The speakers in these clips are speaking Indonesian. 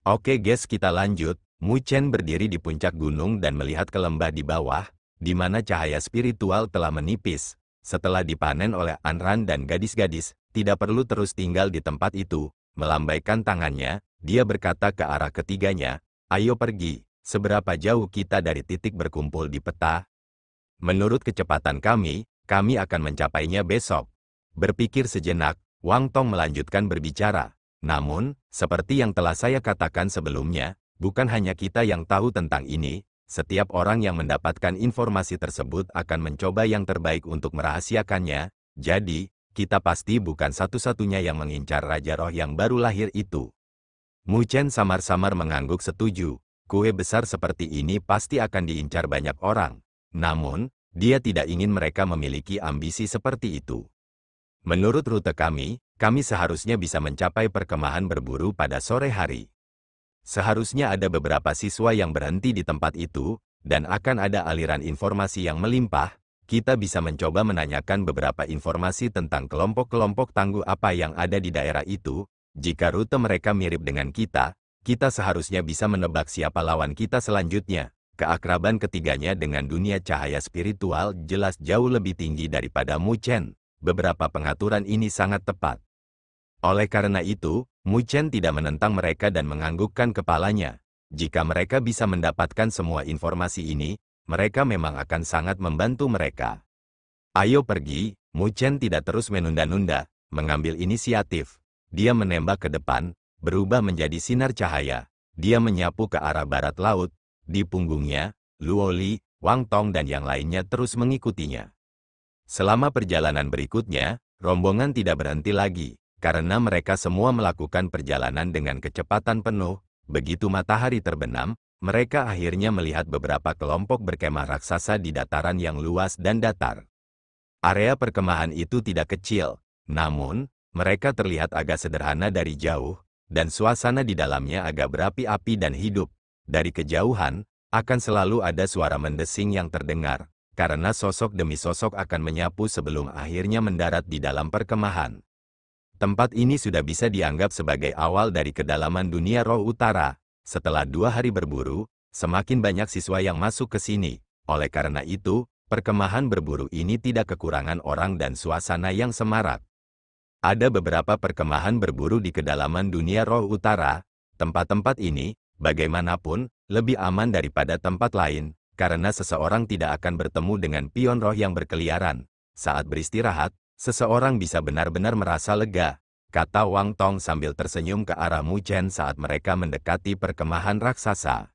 Oke guys, kita lanjut. Mu Chen berdiri di puncak gunung dan melihat ke lembah di bawah, di mana cahaya spiritual telah menipis. Setelah dipanen oleh Anran dan gadis-gadis, tidak perlu terus tinggal di tempat itu. Melambaikan tangannya, dia berkata ke arah ketiganya, "Ayo pergi, seberapa jauh kita dari titik berkumpul di peta? Menurut kecepatan kami akan mencapainya besok." Berpikir sejenak, Wang Tong melanjutkan berbicara. "Namun, seperti yang telah saya katakan sebelumnya, bukan hanya kita yang tahu tentang ini, setiap orang yang mendapatkan informasi tersebut akan mencoba yang terbaik untuk merahasiakannya, jadi, kita pasti bukan satu-satunya yang mengincar Raja Roh yang baru lahir itu." Mu Chen samar-samar mengangguk setuju. Kue besar seperti ini pasti akan diincar banyak orang. Namun, dia tidak ingin mereka memiliki ambisi seperti itu. "Menurut rute kami seharusnya bisa mencapai perkemahan berburu pada sore hari. Seharusnya ada beberapa siswa yang berhenti di tempat itu, dan akan ada aliran informasi yang melimpah. Kita bisa mencoba menanyakan beberapa informasi tentang kelompok-kelompok tangguh apa yang ada di daerah itu. Jika rute mereka mirip dengan kita seharusnya bisa menebak siapa lawan kita selanjutnya." Keakraban ketiganya dengan dunia cahaya spiritual jelas jauh lebih tinggi daripada Mu Chen. Beberapa pengaturan ini sangat tepat. Oleh karena itu, Mu Chen tidak menentang mereka dan menganggukkan kepalanya. Jika mereka bisa mendapatkan semua informasi ini, mereka memang akan sangat membantu mereka. "Ayo pergi." Mu Chen tidak terus menunda-nunda, mengambil inisiatif. Dia menembak ke depan, berubah menjadi sinar cahaya. Dia menyapu ke arah barat laut. Di punggungnya, Luo Li, Wang Tong dan yang lainnya terus mengikutinya. Selama perjalanan berikutnya, rombongan tidak berhenti lagi, karena mereka semua melakukan perjalanan dengan kecepatan penuh. Begitu matahari terbenam, mereka akhirnya melihat beberapa kelompok berkemah raksasa di dataran yang luas dan datar. Area perkemahan itu tidak kecil, namun, mereka terlihat agak sederhana dari jauh, dan suasana di dalamnya agak berapi-api dan hidup. Dari kejauhan, akan selalu ada suara mendesing yang terdengar, karena sosok demi sosok akan menyapu sebelum akhirnya mendarat di dalam perkemahan. Tempat ini sudah bisa dianggap sebagai awal dari kedalaman dunia roh utara. Setelah 2 hari berburu, semakin banyak siswa yang masuk ke sini. Oleh karena itu, perkemahan berburu ini tidak kekurangan orang dan suasana yang semarak. Ada beberapa perkemahan berburu di kedalaman dunia roh utara. Tempat-tempat ini, bagaimanapun, lebih aman daripada tempat lain, karena seseorang tidak akan bertemu dengan pion roh yang berkeliaran. Saat beristirahat, seseorang bisa benar-benar merasa lega, kata Wang Tong sambil tersenyum ke arah Mu Chen saat mereka mendekati perkemahan raksasa.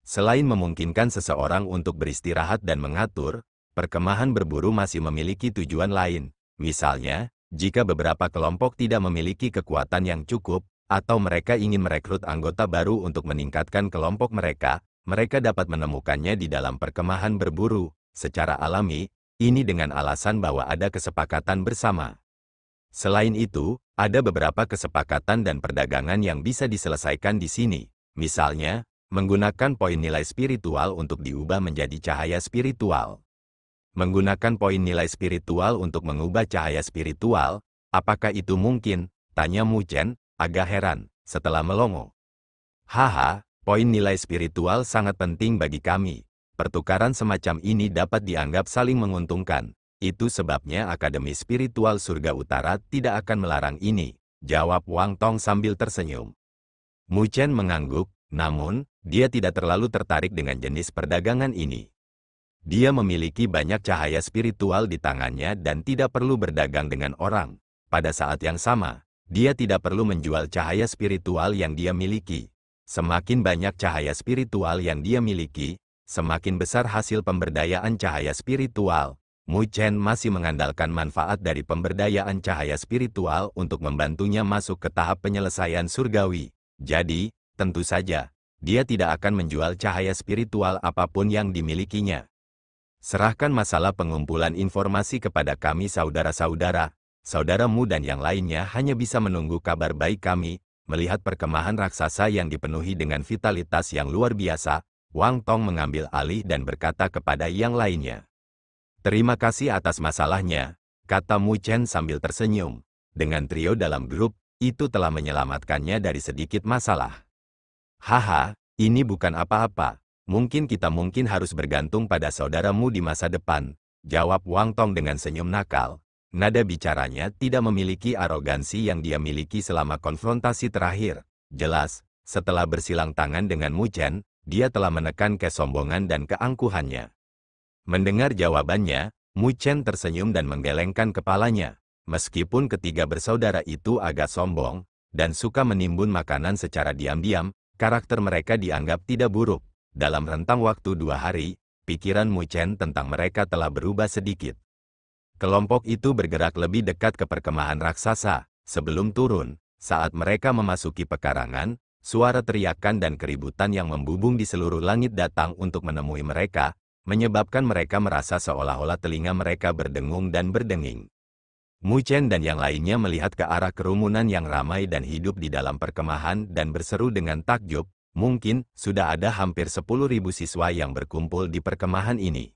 Selain memungkinkan seseorang untuk beristirahat dan mengatur, perkemahan berburu masih memiliki tujuan lain. Misalnya, jika beberapa kelompok tidak memiliki kekuatan yang cukup, atau mereka ingin merekrut anggota baru untuk meningkatkan kelompok mereka, mereka dapat menemukannya di dalam perkemahan berburu. Secara alami, ini dengan alasan bahwa ada kesepakatan bersama. Selain itu, ada beberapa kesepakatan dan perdagangan yang bisa diselesaikan di sini. Misalnya, menggunakan poin nilai spiritual untuk diubah menjadi cahaya spiritual. Menggunakan poin nilai spiritual untuk mengubah cahaya spiritual, apakah itu mungkin? Tanya Mu Chen, agak heran, setelah melongo. "Haha, poin nilai spiritual sangat penting bagi kami. Pertukaran semacam ini dapat dianggap saling menguntungkan. Itu sebabnya Akademi Spiritual Surga Utara tidak akan melarang ini," jawab Wang Tong sambil tersenyum. Mu Chen mengangguk, namun, dia tidak terlalu tertarik dengan jenis perdagangan ini. Dia memiliki banyak cahaya spiritual di tangannya dan tidak perlu berdagang dengan orang. Pada saat yang sama, dia tidak perlu menjual cahaya spiritual yang dia miliki. Semakin banyak cahaya spiritual yang dia miliki, semakin besar hasil pemberdayaan cahaya spiritual. Mu Chen masih mengandalkan manfaat dari pemberdayaan cahaya spiritual untuk membantunya masuk ke tahap penyelesaian surgawi. Jadi, tentu saja, dia tidak akan menjual cahaya spiritual apapun yang dimilikinya. "Serahkan masalah pengumpulan informasi kepada kami saudara-saudara. Saudaramu dan yang lainnya hanya bisa menunggu kabar baik kami." Melihat perkemahan raksasa yang dipenuhi dengan vitalitas yang luar biasa, Wang Tong mengambil alih dan berkata kepada yang lainnya. "Terima kasih atas masalahnya," kata Mu Chen sambil tersenyum. Dengan trio dalam grup, itu telah menyelamatkannya dari sedikit masalah. Haha, ini bukan apa-apa. Mungkin kita harus bergantung pada saudaramu di masa depan, jawab Wang Tong dengan senyum nakal. Nada bicaranya tidak memiliki arogansi yang dia miliki selama konfrontasi terakhir. Jelas, setelah bersilang tangan dengan Mu Chen, dia telah menekan kesombongan dan keangkuhannya. Mendengar jawabannya, Mu Chen tersenyum dan menggelengkan kepalanya. Meskipun ketiga bersaudara itu agak sombong dan suka menimbun makanan secara diam-diam, karakter mereka dianggap tidak buruk. Dalam rentang waktu 2 hari, pikiran Mu Chen tentang mereka telah berubah sedikit. Kelompok itu bergerak lebih dekat ke perkemahan raksasa. Sebelum turun, saat mereka memasuki pekarangan, suara teriakan dan keributan yang membubung di seluruh langit datang untuk menemui mereka, menyebabkan mereka merasa seolah-olah telinga mereka berdengung dan berdenging. Mu Chen dan yang lainnya melihat ke arah kerumunan yang ramai dan hidup di dalam perkemahan dan berseru dengan takjub, mungkin sudah ada hampir 10.000 siswa yang berkumpul di perkemahan ini.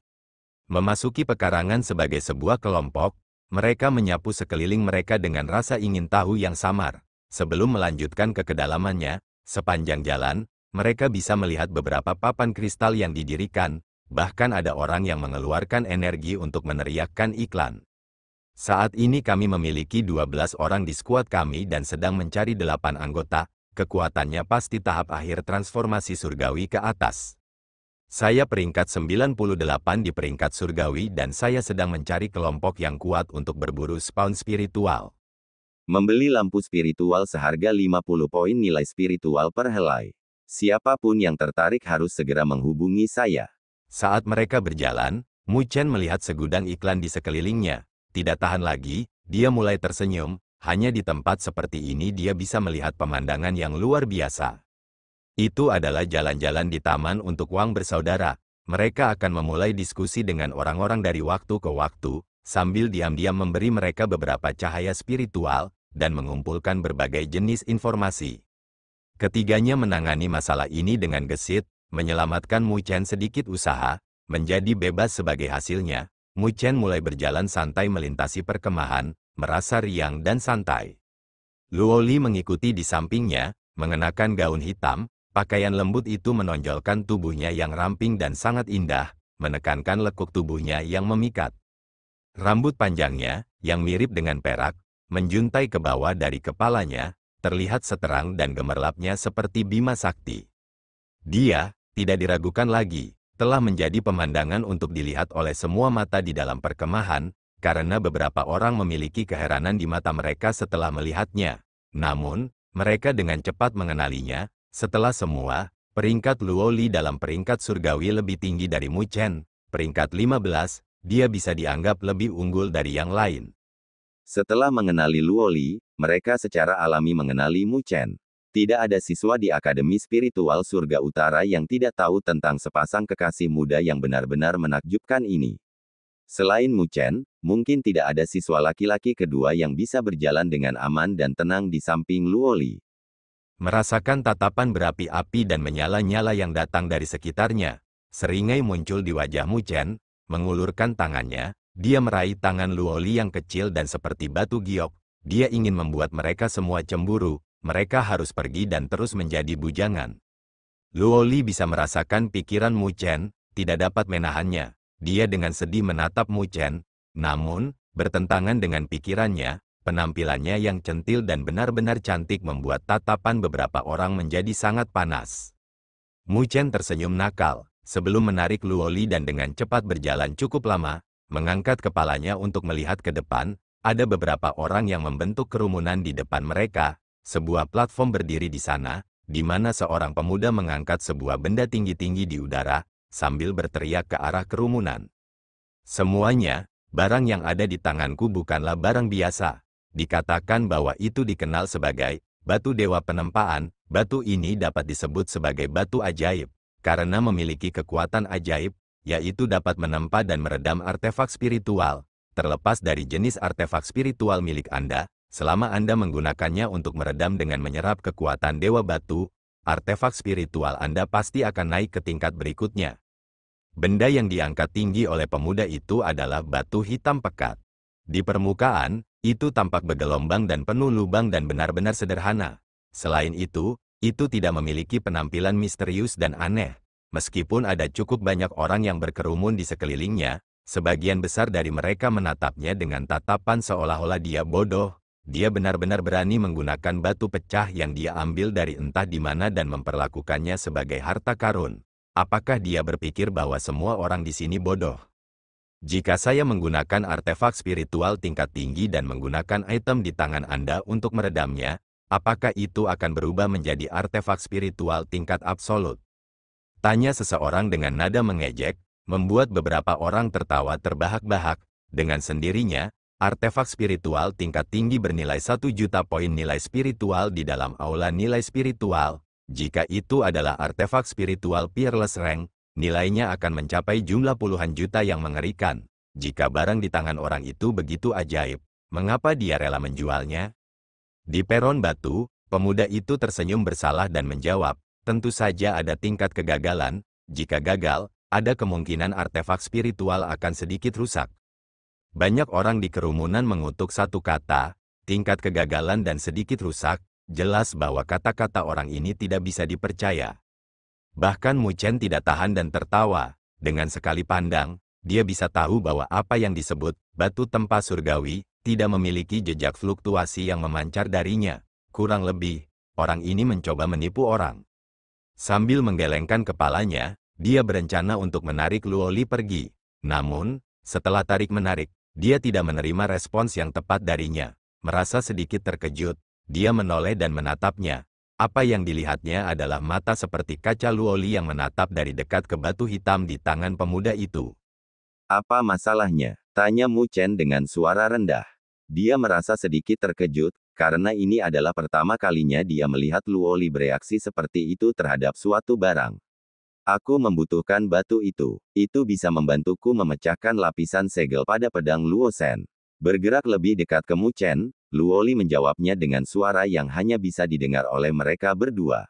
Memasuki pekarangan sebagai sebuah kelompok, mereka menyapu sekeliling mereka dengan rasa ingin tahu yang samar. Sebelum melanjutkan ke kedalamannya, sepanjang jalan, mereka bisa melihat beberapa papan kristal yang didirikan, bahkan ada orang yang mengeluarkan energi untuk meneriakkan iklan. Saat ini kami memiliki 12 orang di skuad kami dan sedang mencari 8 anggota, kekuatannya pasti tahap akhir transformasi surgawi ke atas. Saya peringkat 98 di peringkat surgawi dan saya sedang mencari kelompok yang kuat untuk berburu spawn spiritual. Membeli lampu spiritual seharga 50 poin nilai spiritual per helai. Siapapun yang tertarik harus segera menghubungi saya. Saat mereka berjalan, Mu Chen melihat segudang iklan di sekelilingnya. Tidak tahan lagi, dia mulai tersenyum. Hanya di tempat seperti ini dia bisa melihat pemandangan yang luar biasa. Itu adalah jalan-jalan di taman untuk Wang bersaudara. Mereka akan memulai diskusi dengan orang-orang dari waktu ke waktu, sambil diam-diam memberi mereka beberapa cahaya spiritual, dan mengumpulkan berbagai jenis informasi. Ketiganya menangani masalah ini dengan gesit, menyelamatkan Mu Chen sedikit usaha, menjadi bebas sebagai hasilnya. Mu Chen mulai berjalan santai melintasi perkemahan, merasa riang dan santai. Luo Li mengikuti di sampingnya, mengenakan gaun hitam, pakaian lembut itu menonjolkan tubuhnya yang ramping dan sangat indah, menekankan lekuk tubuhnya yang memikat. Rambut panjangnya, yang mirip dengan perak, menjuntai ke bawah dari kepalanya, terlihat seterang dan gemerlapnya seperti Bima Sakti. Dia, tidak diragukan lagi, telah menjadi pemandangan untuk dilihat oleh semua mata di dalam perkemahan, karena beberapa orang memiliki keheranan di mata mereka setelah melihatnya. Namun, mereka dengan cepat mengenalinya. Setelah semua, peringkat Luo Li dalam peringkat surgawi lebih tinggi dari Mu Chen. Peringkat 15, dia bisa dianggap lebih unggul dari yang lain. Setelah mengenali Luo Li, mereka secara alami mengenali Mu Chen. Tidak ada siswa di Akademi Spiritual Surga Utara yang tidak tahu tentang sepasang kekasih muda yang benar-benar menakjubkan ini. Selain Mu Chen, mungkin tidak ada siswa laki-laki kedua yang bisa berjalan dengan aman dan tenang di samping Luo Li. Merasakan tatapan berapi-api dan menyala-nyala yang datang dari sekitarnya, seringai muncul di wajah Mu Chen, mengulurkan tangannya, dia meraih tangan Luo Li yang kecil dan seperti batu giok. Dia ingin membuat mereka semua cemburu. Mereka harus pergi dan terus menjadi bujangan. Luo Li bisa merasakan pikiran Mu Chen, tidak dapat menahannya. Dia dengan sedih menatap Mu Chen, namun, bertentangan dengan pikirannya, penampilannya yang centil dan benar-benar cantik membuat tatapan beberapa orang menjadi sangat panas. Mu Chen tersenyum nakal, sebelum menarik Luo Li dan dengan cepat berjalan cukup lama, mengangkat kepalanya untuk melihat ke depan, ada beberapa orang yang membentuk kerumunan di depan mereka. Sebuah platform berdiri di sana, di mana seorang pemuda mengangkat sebuah benda tinggi-tinggi di udara, sambil berteriak ke arah kerumunan. Semuanya, barang yang ada di tanganku bukanlah barang biasa. Dikatakan bahwa itu dikenal sebagai batu dewa penempaan. Batu ini dapat disebut sebagai batu ajaib, karena memiliki kekuatan ajaib, yaitu dapat menempa dan meredam artefak spiritual. Terlepas dari jenis artefak spiritual milik Anda, selama Anda menggunakannya untuk meredam dengan menyerap kekuatan Dewa Batu, artefak spiritual Anda pasti akan naik ke tingkat berikutnya. Benda yang diangkat tinggi oleh pemuda itu adalah batu hitam pekat. Di permukaan, itu tampak bergelombang dan penuh lubang dan benar-benar sederhana. Selain itu itu tidak memiliki penampilan misterius dan aneh. Meskipun ada cukup banyak orang yang berkerumun di sekelilingnya, sebagian besar dari mereka menatapnya dengan tatapan seolah-olah dia bodoh. Dia benar-benar berani menggunakan batu pecah yang dia ambil dari entah di mana dan memperlakukannya sebagai harta karun. Apakah dia berpikir bahwa semua orang di sini bodoh? Jika saya menggunakan artefak spiritual tingkat tinggi dan menggunakan item di tangan Anda untuk meredamnya, apakah itu akan berubah menjadi artefak spiritual tingkat absolut? Tanya seseorang dengan nada mengejek, membuat beberapa orang tertawa terbahak-bahak. Dengan sendirinya, artefak spiritual tingkat tinggi bernilai 1 juta poin nilai spiritual di dalam aula nilai spiritual. Jika itu adalah artefak spiritual Peerless Rank, nilainya akan mencapai jumlah puluhan juta yang mengerikan. Jika barang di tangan orang itu begitu ajaib, mengapa dia rela menjualnya? Di peron batu, pemuda itu tersenyum bersalah dan menjawab, tentu saja ada tingkat kegagalan. Jika gagal, ada kemungkinan artefak spiritual akan sedikit rusak. Banyak orang di kerumunan mengutuk satu kata, tingkat kegagalan dan sedikit rusak. Jelas bahwa kata-kata orang ini tidak bisa dipercaya. Bahkan Mu Chen tidak tahan dan tertawa. Dengan sekali pandang, dia bisa tahu bahwa apa yang disebut batu tempa surgawi tidak memiliki jejak fluktuasi yang memancar darinya. Kurang lebih, orang ini mencoba menipu orang. Sambil menggelengkan kepalanya, dia berencana untuk menarik Luoli pergi. Namun, setelah tarik-menarik, dia tidak menerima respons yang tepat darinya. Merasa sedikit terkejut, dia menoleh dan menatapnya. Apa yang dilihatnya adalah mata seperti kaca Luoli yang menatap dari dekat ke batu hitam di tangan pemuda itu. Apa masalahnya? Tanya Mu Chen dengan suara rendah. Dia merasa sedikit terkejut, karena ini adalah pertama kalinya dia melihat Luoli bereaksi seperti itu terhadap suatu barang. Aku membutuhkan batu itu. Itu bisa membantuku memecahkan lapisan segel pada pedang Luo Shen. Bergerak lebih dekat ke Mu Chen, Luoli menjawabnya dengan suara yang hanya bisa didengar oleh mereka berdua.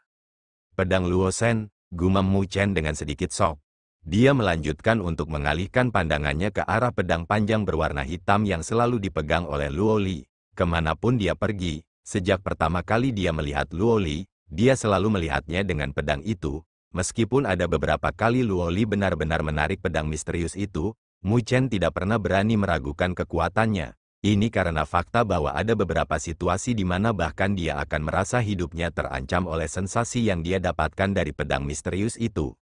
Pedang Luo Shen, gumam Mu Chen dengan sedikit shock. Dia melanjutkan untuk mengalihkan pandangannya ke arah pedang panjang berwarna hitam yang selalu dipegang oleh Luoli. Kemanapun dia pergi, sejak pertama kali dia melihat Luoli, dia selalu melihatnya dengan pedang itu. Meskipun ada beberapa kali Luoli benar-benar menarik pedang misterius itu, Mu Chen tidak pernah berani meragukan kekuatannya. Ini karena fakta bahwa ada beberapa situasi di mana bahkan dia akan merasa hidupnya terancam oleh sensasi yang dia dapatkan dari pedang misterius itu.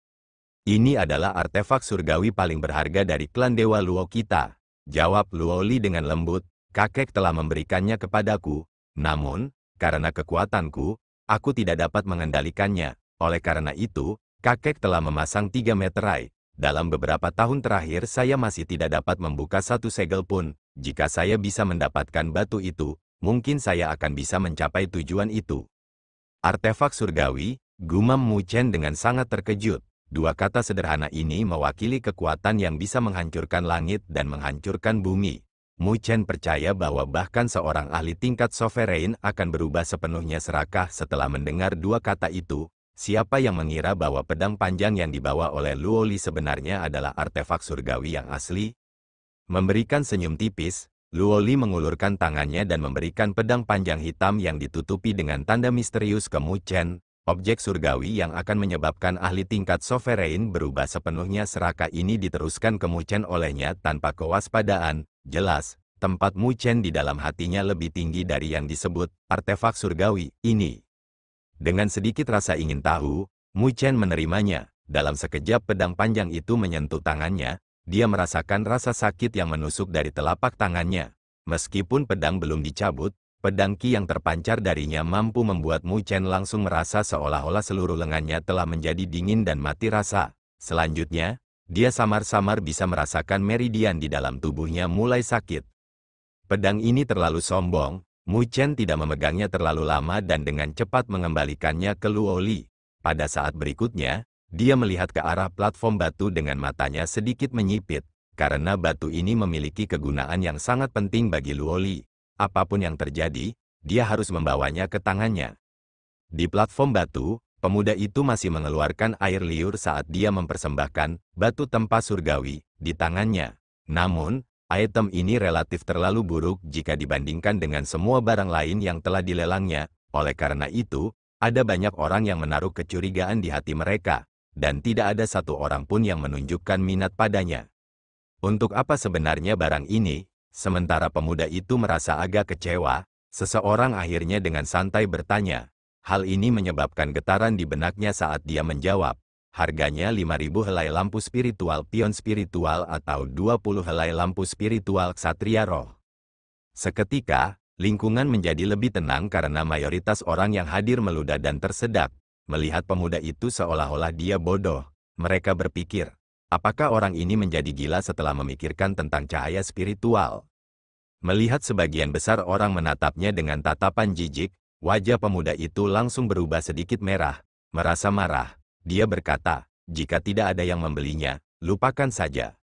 Ini adalah artefak surgawi paling berharga dari klan Dewa Luo kita. Jawab Luoli dengan lembut. Kakek telah memberikannya kepadaku, namun, karena kekuatanku, aku tidak dapat mengendalikannya. Oleh karena itu, kakek telah memasang 3 meterai. Dalam beberapa tahun terakhir saya masih tidak dapat membuka satu segel pun. Jika saya bisa mendapatkan batu itu, mungkin saya akan bisa mencapai tujuan itu. Artefak surgawi, gumam Mu Chen dengan sangat terkejut. Dua kata sederhana ini mewakili kekuatan yang bisa menghancurkan langit dan menghancurkan bumi. Mu Chen percaya bahwa bahkan seorang ahli tingkat sovereign akan berubah sepenuhnya serakah setelah mendengar dua kata itu. Siapa yang mengira bahwa pedang panjang yang dibawa oleh Luoli sebenarnya adalah artefak surgawi yang asli? Memberikan senyum tipis, Luoli mengulurkan tangannya dan memberikan pedang panjang hitam yang ditutupi dengan tanda misterius ke Mu Chen. Objek surgawi yang akan menyebabkan ahli tingkat sovereign berubah sepenuhnya serakah ini diteruskan ke Mu Chen olehnya tanpa kewaspadaan. Jelas, tempat Mu Chen di dalam hatinya lebih tinggi dari yang disebut artefak surgawi ini. Dengan sedikit rasa ingin tahu, Mu Chen menerimanya. Dalam sekejap pedang panjang itu menyentuh tangannya, dia merasakan rasa sakit yang menusuk dari telapak tangannya. Meskipun pedang belum dicabut, pedang ki yang terpancar darinya mampu membuat Mu Chen langsung merasa seolah-olah seluruh lengannya telah menjadi dingin dan mati rasa. Selanjutnya, dia samar-samar bisa merasakan meridian di dalam tubuhnya mulai sakit. Pedang ini terlalu sombong, Mu Chen tidak memegangnya terlalu lama dan dengan cepat mengembalikannya ke Luoli. Pada saat berikutnya, dia melihat ke arah platform batu dengan matanya sedikit menyipit, karena batu ini memiliki kegunaan yang sangat penting bagi Luoli. Apapun yang terjadi, dia harus membawanya ke tangannya. Di platform batu, pemuda itu masih mengeluarkan air liur saat dia mempersembahkan batu tempa surgawi di tangannya. Namun, item ini relatif terlalu buruk jika dibandingkan dengan semua barang lain yang telah dilelangnya. Oleh karena itu, Ada banyak orang yang menaruh kecurigaan di hati mereka, dan tidak ada satu orang pun yang menunjukkan minat padanya. Untuk apa sebenarnya barang ini? Sementara pemuda itu merasa agak kecewa, seseorang akhirnya dengan santai bertanya. Hal ini menyebabkan getaran di benaknya saat dia menjawab. Harganya 5.000 helai lampu spiritual pion spiritual atau 20 helai lampu spiritual ksatria roh. Seketika, lingkungan menjadi lebih tenang karena mayoritas orang yang hadir meludah dan tersedak. Melihat pemuda itu seolah-olah dia bodoh. Mereka berpikir, apakah orang ini menjadi gila setelah memikirkan tentang cahaya spiritual? Melihat sebagian besar orang menatapnya dengan tatapan jijik, wajah pemuda itu langsung berubah sedikit merah. Merasa marah, dia berkata, jika tidak ada yang membelinya, lupakan saja.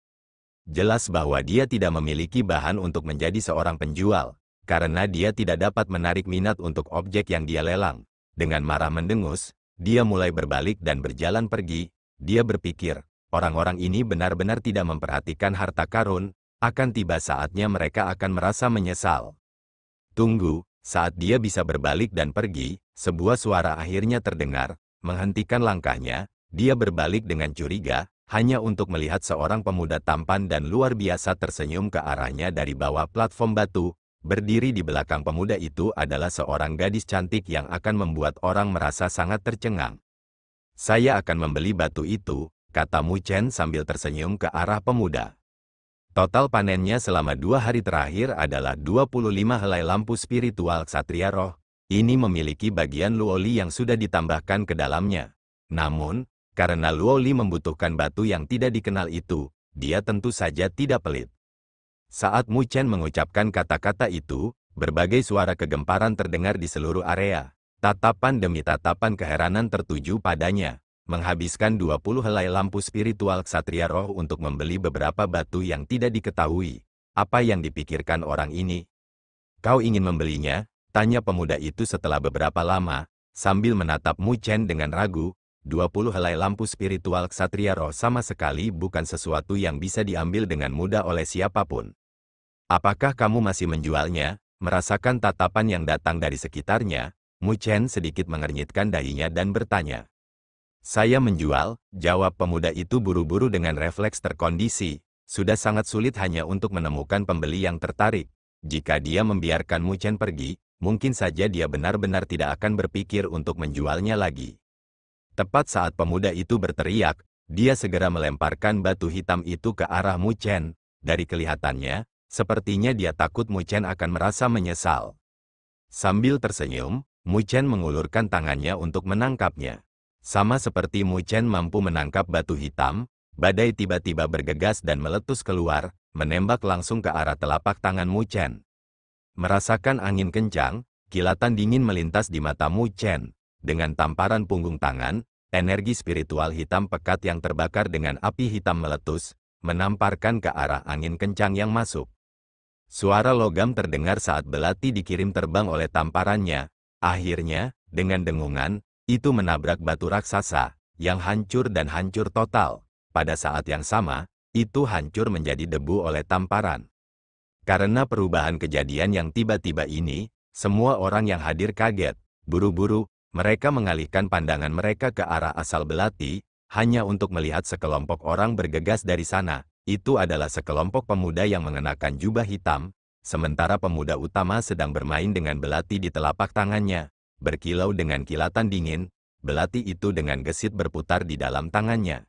Jelas bahwa dia tidak memiliki bahan untuk menjadi seorang penjual, karena dia tidak dapat menarik minat untuk objek yang dia lelang. Dengan marah mendengus, dia mulai berbalik dan berjalan pergi. Dia berpikir, orang-orang ini benar-benar tidak memperhatikan harta karun, akan tiba saatnya mereka akan merasa menyesal. Tunggu, saat dia bisa berbalik dan pergi, sebuah suara akhirnya terdengar, menghentikan langkahnya, dia berbalik dengan curiga, hanya untuk melihat seorang pemuda tampan dan luar biasa tersenyum ke arahnya dari bawah platform batu. Berdiri di belakang pemuda itu adalah seorang gadis cantik yang akan membuat orang merasa sangat tercengang. Saya akan membeli batu itu, kata Mu Chen sambil tersenyum ke arah pemuda. Total panennya selama 2 hari terakhir adalah 25 helai lampu spiritual ksatria roh. Ini memiliki bagian luoli yang sudah ditambahkan ke dalamnya. Namun, karena luoli membutuhkan batu yang tidak dikenal itu, dia tentu saja tidak pelit. Saat Mu Chen mengucapkan kata-kata itu, berbagai suara kegemparan terdengar di seluruh area. Tatapan demi tatapan keheranan tertuju padanya. Menghabiskan 20 helai lampu spiritual ksatria roh untuk membeli beberapa batu yang tidak diketahui. Apa yang dipikirkan orang ini? Kau ingin membelinya? Tanya pemuda itu setelah beberapa lama, sambil menatap Mu Chen dengan ragu. 20 helai lampu spiritual ksatria roh sama sekali bukan sesuatu yang bisa diambil dengan mudah oleh siapapun. Apakah kamu masih menjualnya? Merasakan tatapan yang datang dari sekitarnya, Mu Chen sedikit mengernyitkan dahinya dan bertanya. Saya menjual, jawab pemuda itu buru-buru dengan refleks terkondisi. Sudah sangat sulit hanya untuk menemukan pembeli yang tertarik. Jika dia membiarkan Mu Chen pergi, mungkin saja dia benar-benar tidak akan berpikir untuk menjualnya lagi. Tepat saat pemuda itu berteriak, dia segera melemparkan batu hitam itu ke arah Mu Chen. Dari kelihatannya, sepertinya dia takut Mu Chen akan merasa menyesal. Sambil tersenyum, Mu Chen mengulurkan tangannya untuk menangkapnya. Sama seperti Mu Chen mampu menangkap batu hitam, badai tiba-tiba bergegas dan meletus keluar, menembak langsung ke arah telapak tangan Mu Chen. Merasakan angin kencang, kilatan dingin melintas di mata Mu Chen. Dengan tamparan punggung tangan, energi spiritual hitam pekat yang terbakar dengan api hitam meletus, menamparkan ke arah angin kencang yang masuk. Suara logam terdengar saat belati dikirim terbang oleh tamparannya. Akhirnya, dengan dengungan, itu menabrak batu raksasa, yang hancur dan hancur total. Pada saat yang sama, itu hancur menjadi debu oleh tamparan. Karena perubahan kejadian yang tiba-tiba ini, semua orang yang hadir kaget. Buru-buru, mereka mengalihkan pandangan mereka ke arah asal belati, hanya untuk melihat sekelompok orang bergegas dari sana. Itu adalah sekelompok pemuda yang mengenakan jubah hitam, sementara pemuda utama sedang bermain dengan belati di telapak tangannya. Berkilau dengan kilatan dingin, belati itu dengan gesit berputar di dalam tangannya.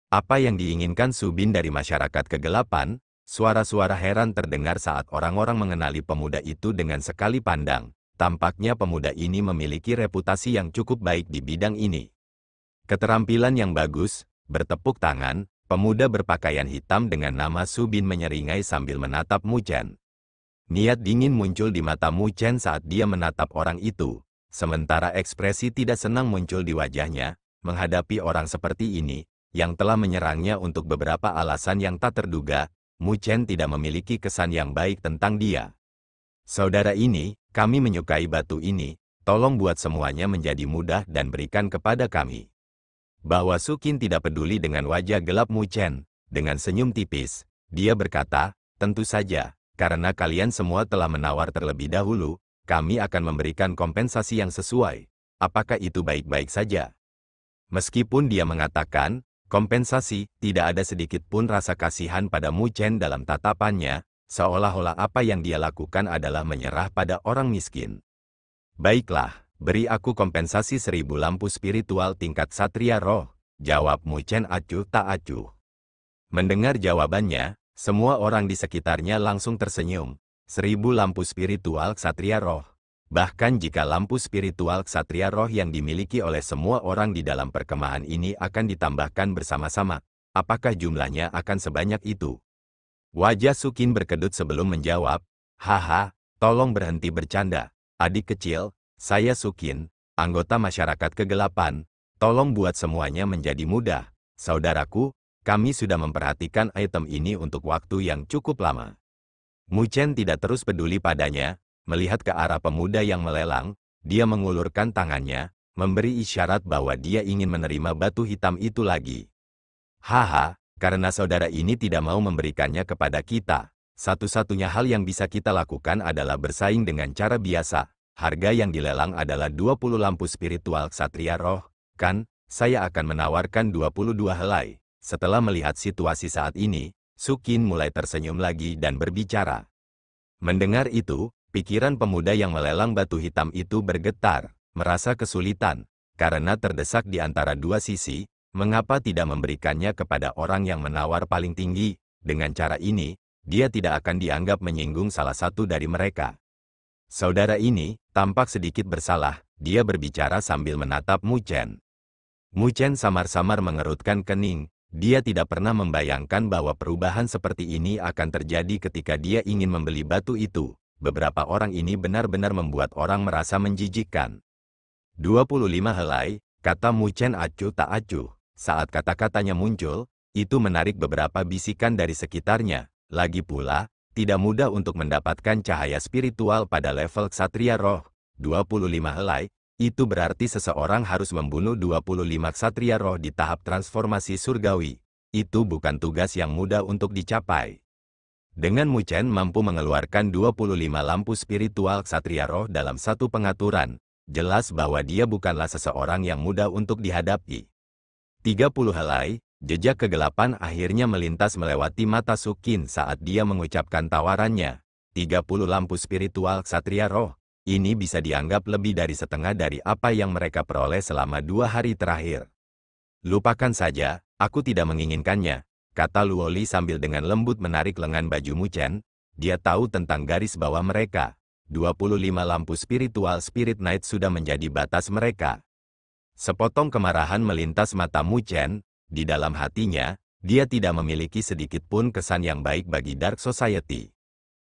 Apa yang diinginkan Subin dari masyarakat kegelapan? Suara-suara heran terdengar saat orang-orang mengenali pemuda itu dengan sekali pandang. Tampaknya pemuda ini memiliki reputasi yang cukup baik di bidang ini. Keterampilan yang bagus, bertepuk tangan, pemuda berpakaian hitam dengan nama Subin menyeringai sambil menatap Mu Chen. Niat dingin muncul di mata Mu Chen saat dia menatap orang itu. Sementara ekspresi tidak senang muncul di wajahnya, menghadapi orang seperti ini, yang telah menyerangnya untuk beberapa alasan yang tak terduga, Mu Chen tidak memiliki kesan yang baik tentang dia. Saudara ini, kami menyukai batu ini, tolong buat semuanya menjadi mudah dan berikan kepada kami. Bahwa Sukin tidak peduli dengan wajah gelap Mu Chen, dengan senyum tipis, dia berkata, tentu saja, karena kalian semua telah menawar terlebih dahulu, kami akan memberikan kompensasi yang sesuai. apakah itu baik-baik saja? Meskipun dia mengatakan, kompensasi, tidak ada sedikit pun rasa kasihan pada Mu Chen dalam tatapannya, seolah-olah apa yang dia lakukan adalah menyerah pada orang miskin. Baiklah, beri aku kompensasi 1000 lampu spiritual tingkat Satria Roh, jawab Mu Chen acuh tak acuh. Mendengar jawabannya, semua orang di sekitarnya langsung tersenyum. 1000 lampu spiritual Ksatria Roh. Bahkan jika lampu spiritual Ksatria Roh yang dimiliki oleh semua orang di dalam perkemahan ini akan ditambahkan bersama-sama, apakah jumlahnya akan sebanyak itu? Wajah Sukin berkedut sebelum menjawab, haha, tolong berhenti bercanda. Adik kecil, saya Sukin, anggota masyarakat kegelapan, tolong buat semuanya menjadi mudah. Saudaraku, kami sudah memperhatikan item ini untuk waktu yang cukup lama. Mu Chen tidak terus peduli padanya, melihat ke arah pemuda yang melelang, dia mengulurkan tangannya, memberi isyarat bahwa dia ingin menerima batu hitam itu lagi. Haha, karena saudara ini tidak mau memberikannya kepada kita, satu-satunya hal yang bisa kita lakukan adalah bersaing dengan cara biasa. Harga yang dilelang adalah 20 lampu spiritual Ksatria Roh, kan? Saya akan menawarkan 22 helai. Setelah melihat situasi saat ini, Sukin mulai tersenyum lagi dan berbicara. Mendengar itu, pikiran pemuda yang melelang batu hitam itu bergetar, merasa kesulitan, karena terdesak di antara dua sisi, mengapa tidak memberikannya kepada orang yang menawar paling tinggi. Dengan cara ini, dia tidak akan dianggap menyinggung salah satu dari mereka. Saudara ini tampak sedikit bersalah, dia berbicara sambil menatap Mu Chen. Mu Chen samar-samar mengerutkan kening. Dia tidak pernah membayangkan bahwa perubahan seperti ini akan terjadi ketika dia ingin membeli batu itu. Beberapa orang ini benar-benar membuat orang merasa menjijikkan. 25 helai, kata Mu Chen acuh tak acuh. Saat kata-katanya muncul, itu menarik beberapa bisikan dari sekitarnya. Lagi pula, tidak mudah untuk mendapatkan cahaya spiritual pada level Ksatria Roh. 25 helai, itu berarti seseorang harus membunuh 25 Ksatria Roh di tahap transformasi surgawi. Itu bukan tugas yang mudah untuk dicapai. Dengan Mu Chen mampu mengeluarkan 25 lampu spiritual Ksatria Roh dalam satu pengaturan, jelas bahwa dia bukanlah seseorang yang mudah untuk dihadapi. 30 helai, jejak kegelapan akhirnya melintas melewati mata Sukin saat dia mengucapkan tawarannya. 30 lampu spiritual Ksatria Roh. Ini bisa dianggap lebih dari setengah dari apa yang mereka peroleh selama 2 hari terakhir. Lupakan saja, aku tidak menginginkannya, kata Luoli sambil dengan lembut menarik lengan baju Mu Chen. Dia tahu tentang garis bawah mereka. 25 lampu spiritual Spirit Knight sudah menjadi batas mereka. Sepotong kemarahan melintas mata Mu Chen. Di dalam hatinya, dia tidak memiliki sedikit pun kesan yang baik bagi Dark Society.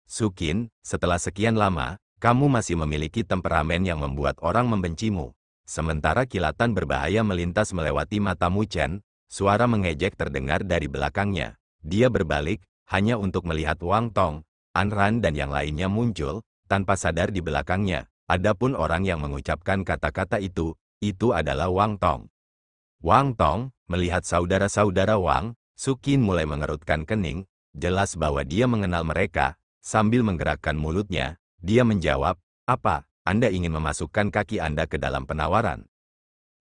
Sukin, setelah sekian lama, kamu masih memiliki temperamen yang membuat orang membencimu. Sementara kilatan berbahaya melintas melewati mata Mu Chen, suara mengejek terdengar dari belakangnya. Dia berbalik, hanya untuk melihat Wang Tong, An Ran dan yang lainnya muncul, tanpa sadar di belakangnya. Adapun orang yang mengucapkan kata-kata itu adalah Wang Tong. Wang Tong, melihat saudara-saudara Wang, Sukin mulai mengerutkan kening, jelas bahwa dia mengenal mereka. Sambil menggerakkan mulutnya, dia menjawab, apa, Anda ingin memasukkan kaki Anda ke dalam penawaran?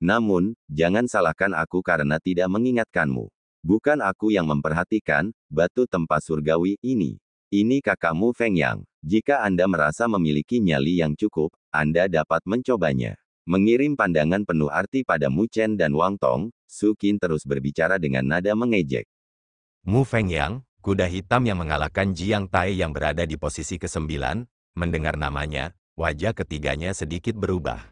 Namun, jangan salahkan aku karena tidak mengingatkanmu. Bukan aku yang memperhatikan batu tempat surgawi ini. Ini kakakmu Feng Yang. Jika Anda merasa memiliki nyali yang cukup, Anda dapat mencobanya. Mengirim pandangan penuh arti pada Mu Chen dan Wang Tong, Sukin terus berbicara dengan nada mengejek. Mu Feng Yang, kuda hitam yang mengalahkan Jiang Tai yang berada di posisi ke-9, mendengar namanya, wajah ketiganya sedikit berubah.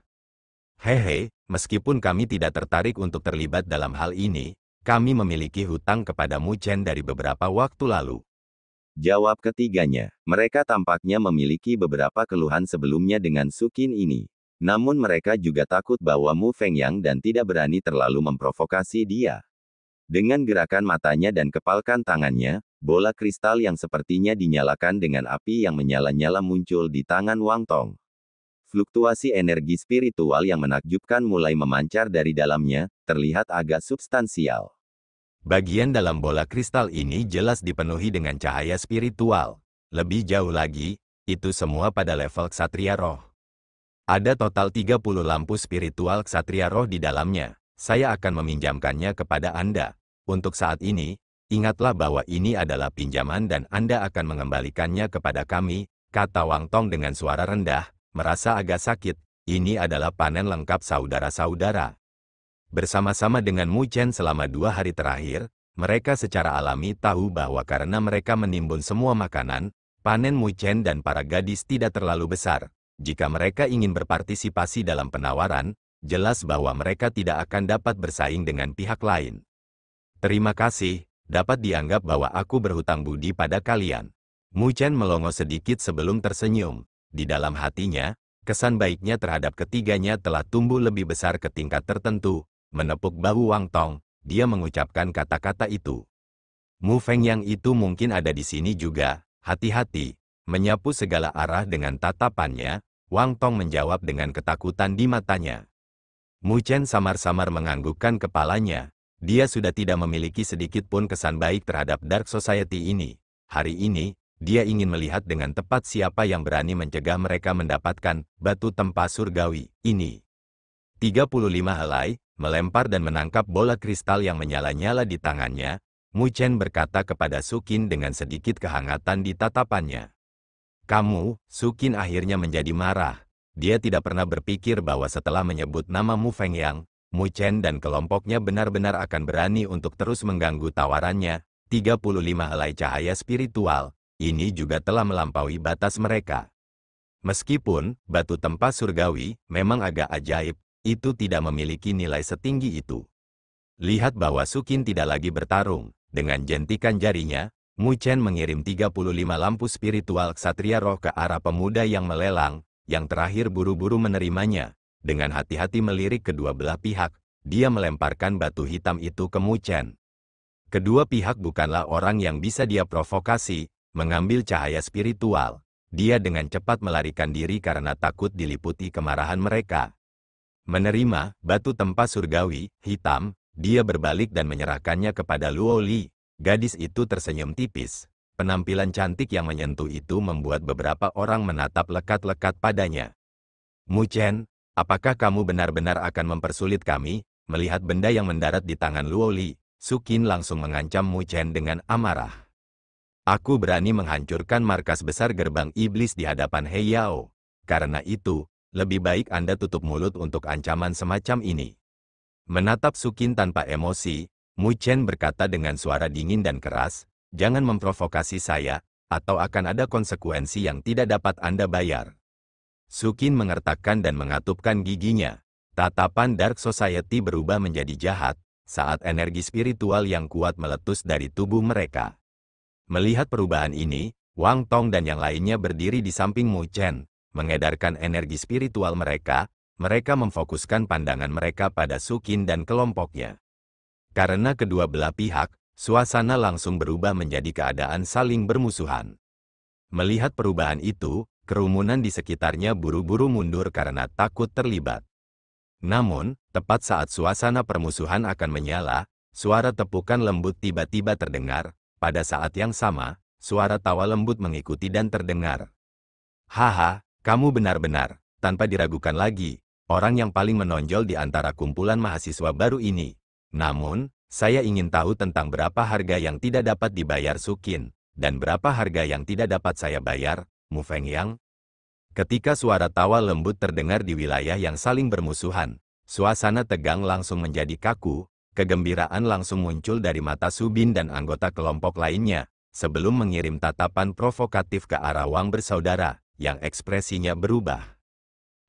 Hehe, meskipun kami tidak tertarik untuk terlibat dalam hal ini, kami memiliki hutang kepada Mu Chen dari beberapa waktu lalu. Jawab ketiganya. Mereka tampaknya memiliki beberapa keluhan sebelumnya dengan Sukin ini. Namun mereka juga takut bahwa Mu Feng Yang dan tidak berani terlalu memprovokasi dia. Dengan gerakan matanya dan kepalkan tangannya, bola kristal yang sepertinya dinyalakan dengan api yang menyala-nyala muncul di tangan Wang Tong. Fluktuasi energi spiritual yang menakjubkan mulai memancar dari dalamnya, terlihat agak substansial. Bagian dalam bola kristal ini jelas dipenuhi dengan cahaya spiritual. Lebih jauh lagi, itu semua pada level Ksatria Roh. Ada total 30 lampu spiritual ksatria roh di dalamnya. Saya akan meminjamkannya kepada Anda. Untuk saat ini, ingatlah bahwa ini adalah pinjaman dan Anda akan mengembalikannya kepada kami, kata Wang Tong dengan suara rendah, merasa agak sakit. Ini adalah panen lengkap saudara-saudara. Bersama-sama dengan Mu Chen selama 2 hari terakhir, mereka secara alami tahu bahwa karena mereka menimbun semua makanan, panen Mu Chen dan para gadis tidak terlalu besar. Jika mereka ingin berpartisipasi dalam penawaran, jelas bahwa mereka tidak akan dapat bersaing dengan pihak lain. Terima kasih, dapat dianggap bahwa aku berhutang budi pada kalian. Mu Chen melongo sedikit sebelum tersenyum. Di dalam hatinya, kesan baiknya terhadap ketiganya telah tumbuh lebih besar ke tingkat tertentu. Menepuk bahu Wang Tong, dia mengucapkan kata-kata itu. Mu Feng yang itu mungkin ada di sini juga, hati-hati. Menyapu segala arah dengan tatapannya, Wang Tong menjawab dengan ketakutan di matanya. Mu Chen samar-samar menganggukkan kepalanya. Dia sudah tidak memiliki sedikit pun kesan baik terhadap Dark Society ini. Hari ini, dia ingin melihat dengan tepat siapa yang berani mencegah mereka mendapatkan batu tempa surgawi ini. 35 helai, melempar dan menangkap bola kristal yang menyala-nyala di tangannya. Mu Chen berkata kepada Sukin dengan sedikit kehangatan di tatapannya. Kamu, Sukin akhirnya menjadi marah. Dia tidak pernah berpikir bahwa setelah menyebut nama Mu Fengyang, Mu Chen dan kelompoknya benar-benar akan berani untuk terus mengganggu tawarannya. 35 helai cahaya spiritual, ini juga telah melampaui batas mereka. Meskipun batu tempa surgawi memang agak ajaib, itu tidak memiliki nilai setinggi itu. Lihat bahwa Sukin tidak lagi bertarung. Dengan jentikan jarinya, Mu Chen mengirim 35 lampu spiritual ksatria roh ke arah pemuda yang melelang, yang terakhir buru-buru menerimanya. Dengan hati-hati melirik kedua belah pihak, dia melemparkan batu hitam itu ke Mu Chen. Kedua pihak bukanlah orang yang bisa dia provokasi, mengambil cahaya spiritual. Dia dengan cepat melarikan diri karena takut diliputi kemarahan mereka. Menerima batu tempa surgawi, hitam, dia berbalik dan menyerahkannya kepada Luo Li. Gadis itu tersenyum tipis. Penampilan cantik yang menyentuh itu membuat beberapa orang menatap lekat-lekat padanya. Mu Chen, apakah kamu benar-benar akan mempersulit kami? Melihat benda yang mendarat di tangan Luo Li, Sukin langsung mengancam Mu Chen dengan amarah. Aku berani menghancurkan markas besar gerbang iblis di hadapan He Yao. Karena itu, lebih baik Anda tutup mulut untuk ancaman semacam ini. Menatap Sukin tanpa emosi, Mu Chen berkata dengan suara dingin dan keras, jangan memprovokasi saya, atau akan ada konsekuensi yang tidak dapat Anda bayar. Sukin mengertakkan dan mengatupkan giginya. Tatapan Dark Society berubah menjadi jahat, saat energi spiritual yang kuat meletus dari tubuh mereka. Melihat perubahan ini, Wang Tong dan yang lainnya berdiri di samping Mu Chen, mengedarkan energi spiritual mereka memfokuskan pandangan mereka pada Sukin dan kelompoknya. Karena kedua belah pihak, suasana langsung berubah menjadi keadaan saling bermusuhan. Melihat perubahan itu, kerumunan di sekitarnya buru-buru mundur karena takut terlibat. Namun, tepat saat suasana permusuhan akan menyala, suara tepukan lembut tiba-tiba terdengar. Pada saat yang sama, suara tawa lembut mengikuti dan terdengar. Haha, kamu benar-benar, tanpa diragukan lagi, orang yang paling menonjol di antara kumpulan mahasiswa baru ini. Namun, saya ingin tahu tentang berapa harga yang tidak dapat dibayar Sukin, dan berapa harga yang tidak dapat saya bayar, Mu Fengyang. Ketika suara tawa lembut terdengar di wilayah yang saling bermusuhan, suasana tegang langsung menjadi kaku, kegembiraan langsung muncul dari mata Subin dan anggota kelompok lainnya, sebelum mengirim tatapan provokatif ke arah Wang bersaudara, yang ekspresinya berubah.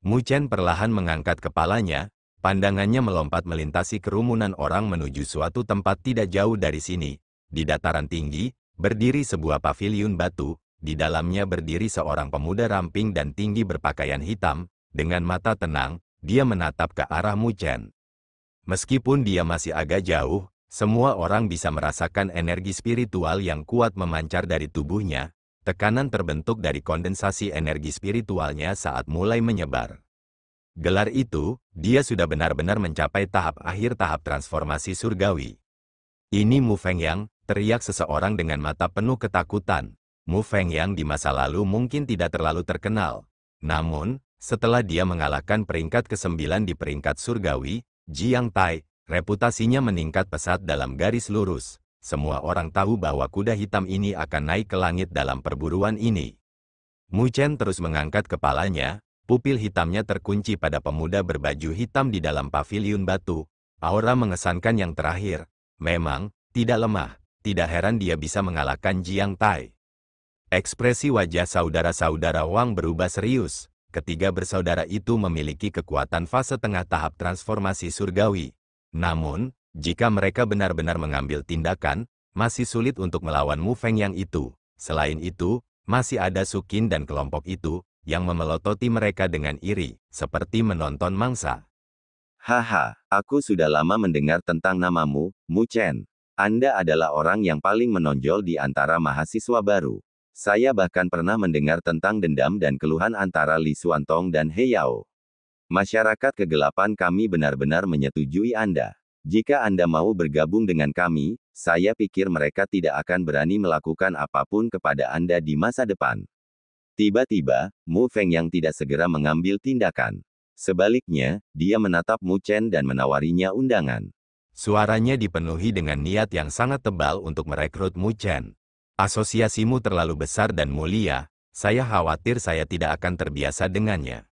Mu Chen perlahan mengangkat kepalanya, pandangannya melompat melintasi kerumunan orang menuju suatu tempat tidak jauh dari sini. Di dataran tinggi, berdiri sebuah paviliun batu, di dalamnya berdiri seorang pemuda ramping dan tinggi berpakaian hitam, dengan mata tenang, dia menatap ke arah Mu Chen. Meskipun dia masih agak jauh, semua orang bisa merasakan energi spiritual yang kuat memancar dari tubuhnya, tekanan terbentuk dari kondensasi energi spiritualnya saat mulai menyebar. Gelar itu, dia sudah benar-benar mencapai tahap akhir tahap transformasi surgawi. Ini Mu Fengyang, teriak seseorang dengan mata penuh ketakutan. Mu Fengyang di masa lalu mungkin tidak terlalu terkenal. Namun, Setelah dia mengalahkan peringkat ke-9 di peringkat surgawi, Jiang Tai, reputasinya meningkat pesat dalam garis lurus. Semua orang tahu bahwa kuda hitam ini akan naik ke langit dalam perburuan ini. Mu Chen terus mengangkat kepalanya, pupil hitamnya terkunci pada pemuda berbaju hitam di dalam paviliun batu. Aura mengesankan yang terakhir. Memang, tidak lemah. Tidak heran dia bisa mengalahkan Jiang Tai. Ekspresi wajah saudara-saudara Wang berubah serius. Ketiga bersaudara itu memiliki kekuatan fase tengah tahap transformasi surgawi. Namun, jika mereka benar-benar mengambil tindakan, masih sulit untuk melawan Mu Feng yang itu. Selain itu, masih ada Su Qin dan kelompok itu, yang memelototi mereka dengan iri, seperti menonton mangsa. Haha, aku sudah lama mendengar tentang namamu, Mu Chen. Anda adalah orang yang paling menonjol di antara mahasiswa baru. Saya bahkan pernah mendengar tentang dendam dan keluhan antara Li Xuantong dan He Yao. Masyarakat kegelapan kami benar-benar menyetujui Anda. Jika Anda mau bergabung dengan kami, saya pikir mereka tidak akan berani melakukan apapun kepada Anda di masa depan. Tiba-tiba, Mu Feng yang tidak segera mengambil tindakan. Sebaliknya, dia menatap Mu Chen dan menawarinya undangan. Suaranya dipenuhi dengan niat yang sangat tebal untuk merekrut Mu Chen. Asosiasimu terlalu besar dan mulia, saya khawatir saya tidak akan terbiasa dengannya.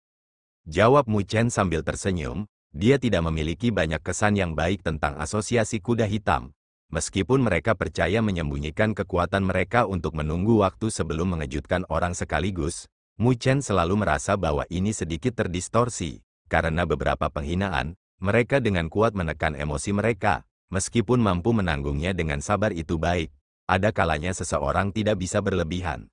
Jawab Mu Chen sambil tersenyum, dia tidak memiliki banyak kesan yang baik tentang asosiasi kuda hitam. Meskipun mereka percaya menyembunyikan kekuatan mereka untuk menunggu waktu sebelum mengejutkan orang sekaligus, Mu Chen selalu merasa bahwa ini sedikit terdistorsi. Karena beberapa penghinaan, mereka dengan kuat menekan emosi mereka, meskipun mampu menanggungnya dengan sabar itu baik. Ada kalanya seseorang tidak bisa berlebihan.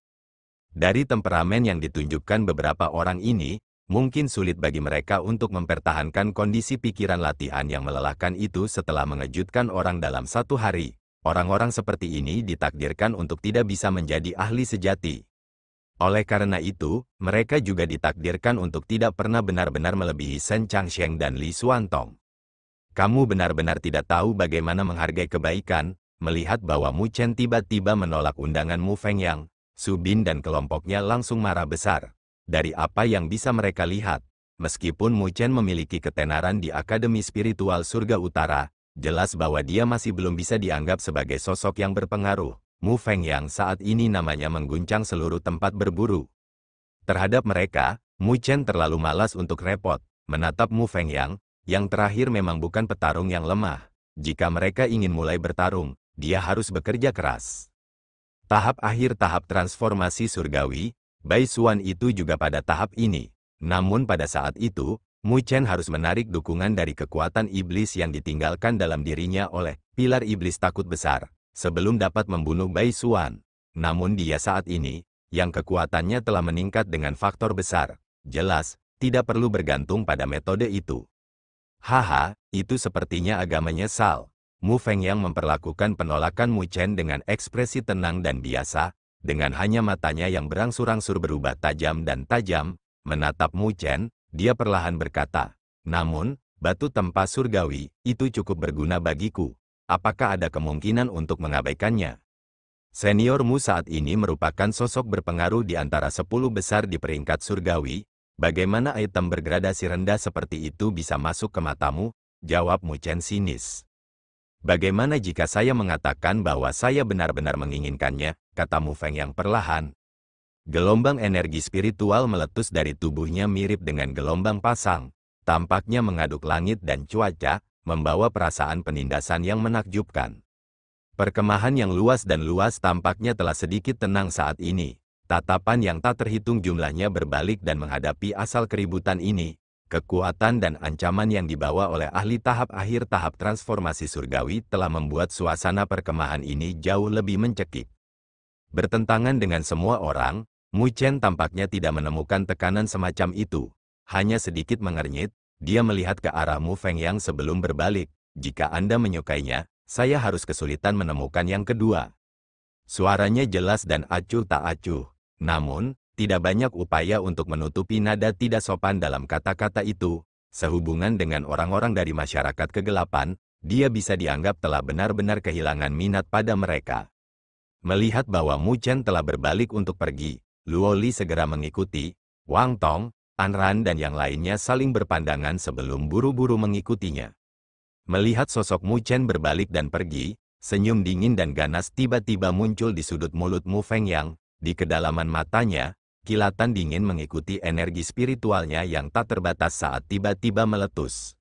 Dari temperamen yang ditunjukkan beberapa orang ini, mungkin sulit bagi mereka untuk mempertahankan kondisi pikiran latihan yang melelahkan itu setelah mengejutkan orang dalam satu hari. Orang-orang seperti ini ditakdirkan untuk tidak bisa menjadi ahli sejati. Oleh karena itu, mereka juga ditakdirkan untuk tidak pernah benar-benar melebihi Shen Changsheng dan Li Xuantong. Kamu benar-benar tidak tahu bagaimana menghargai kebaikan, melihat bahwa Mu Chen tiba-tiba menolak undangan Mu Feng Yang, Su Bin dan kelompoknya langsung marah besar. Dari apa yang bisa mereka lihat, meskipun Mu Chen memiliki ketenaran di Akademi Spiritual Surga Utara, jelas bahwa dia masih belum bisa dianggap sebagai sosok yang berpengaruh. Mu Feng Yang saat ini namanya mengguncang seluruh tempat berburu. Terhadap mereka, Mu Chen terlalu malas untuk repot, menatap Mu Feng yang terakhir memang bukan petarung yang lemah. Jika mereka ingin mulai bertarung, dia harus bekerja keras. Tahap akhir tahap transformasi surgawi, Bai Xuan itu juga pada tahap ini. Namun pada saat itu, Mu Chen harus menarik dukungan dari kekuatan iblis yang ditinggalkan dalam dirinya oleh pilar iblis takut besar, sebelum dapat membunuh Bai Xuan. Namun dia saat ini, yang kekuatannya telah meningkat dengan faktor besar, jelas, tidak perlu bergantung pada metode itu. Haha, itu sepertinya agak menyesal. Mu Feng yang memperlakukan penolakan Mu Chen dengan ekspresi tenang dan biasa, dengan hanya matanya yang berangsur-angsur berubah tajam dan tajam, menatap Mu Chen, dia perlahan berkata, namun, batu tempa surgawi, itu cukup berguna bagiku. Apakah ada kemungkinan untuk mengabaikannya? Seniormu saat ini merupakan sosok berpengaruh di antara 10 besar di peringkat surgawi. Bagaimana item bergradasi rendah seperti itu bisa masuk ke matamu? Jawab Mu Chen sinis. Bagaimana jika saya mengatakan bahwa saya benar-benar menginginkannya, kata Mu Feng yang perlahan. Gelombang energi spiritual meletus dari tubuhnya mirip dengan gelombang pasang. Tampaknya mengaduk langit dan cuaca, membawa perasaan penindasan yang menakjubkan. Perkemahan yang luas dan luas tampaknya telah sedikit tenang saat ini. Tatapan yang tak terhitung jumlahnya berbalik dan menghadapi asal keributan ini. Kekuatan dan ancaman yang dibawa oleh ahli tahap akhir tahap transformasi surgawi telah membuat suasana perkemahan ini jauh lebih mencekik. Bertentangan dengan semua orang, Mu Chen tampaknya tidak menemukan tekanan semacam itu. Hanya sedikit mengernyit, dia melihat ke arah Mu Feng yang sebelum berbalik. Jika Anda menyukainya, saya harus kesulitan menemukan yang kedua. Suaranya jelas dan acuh tak acuh. Namun, tidak banyak upaya untuk menutupi nada tidak sopan dalam kata-kata itu. Sehubungan dengan orang-orang dari masyarakat kegelapan, dia bisa dianggap telah benar-benar kehilangan minat pada mereka. Melihat bahwa Mu Chen telah berbalik untuk pergi, Luo Li segera mengikuti. Wang Tong, Anran dan yang lainnya saling berpandangan sebelum buru-buru mengikutinya. Melihat sosok Mu Chen berbalik dan pergi, senyum dingin dan ganas tiba-tiba muncul di sudut mulut Mu Fengyang. Di kedalaman matanya, kilatan dingin mengikuti energi spiritualnya yang tak terbatas saat tiba-tiba meletus.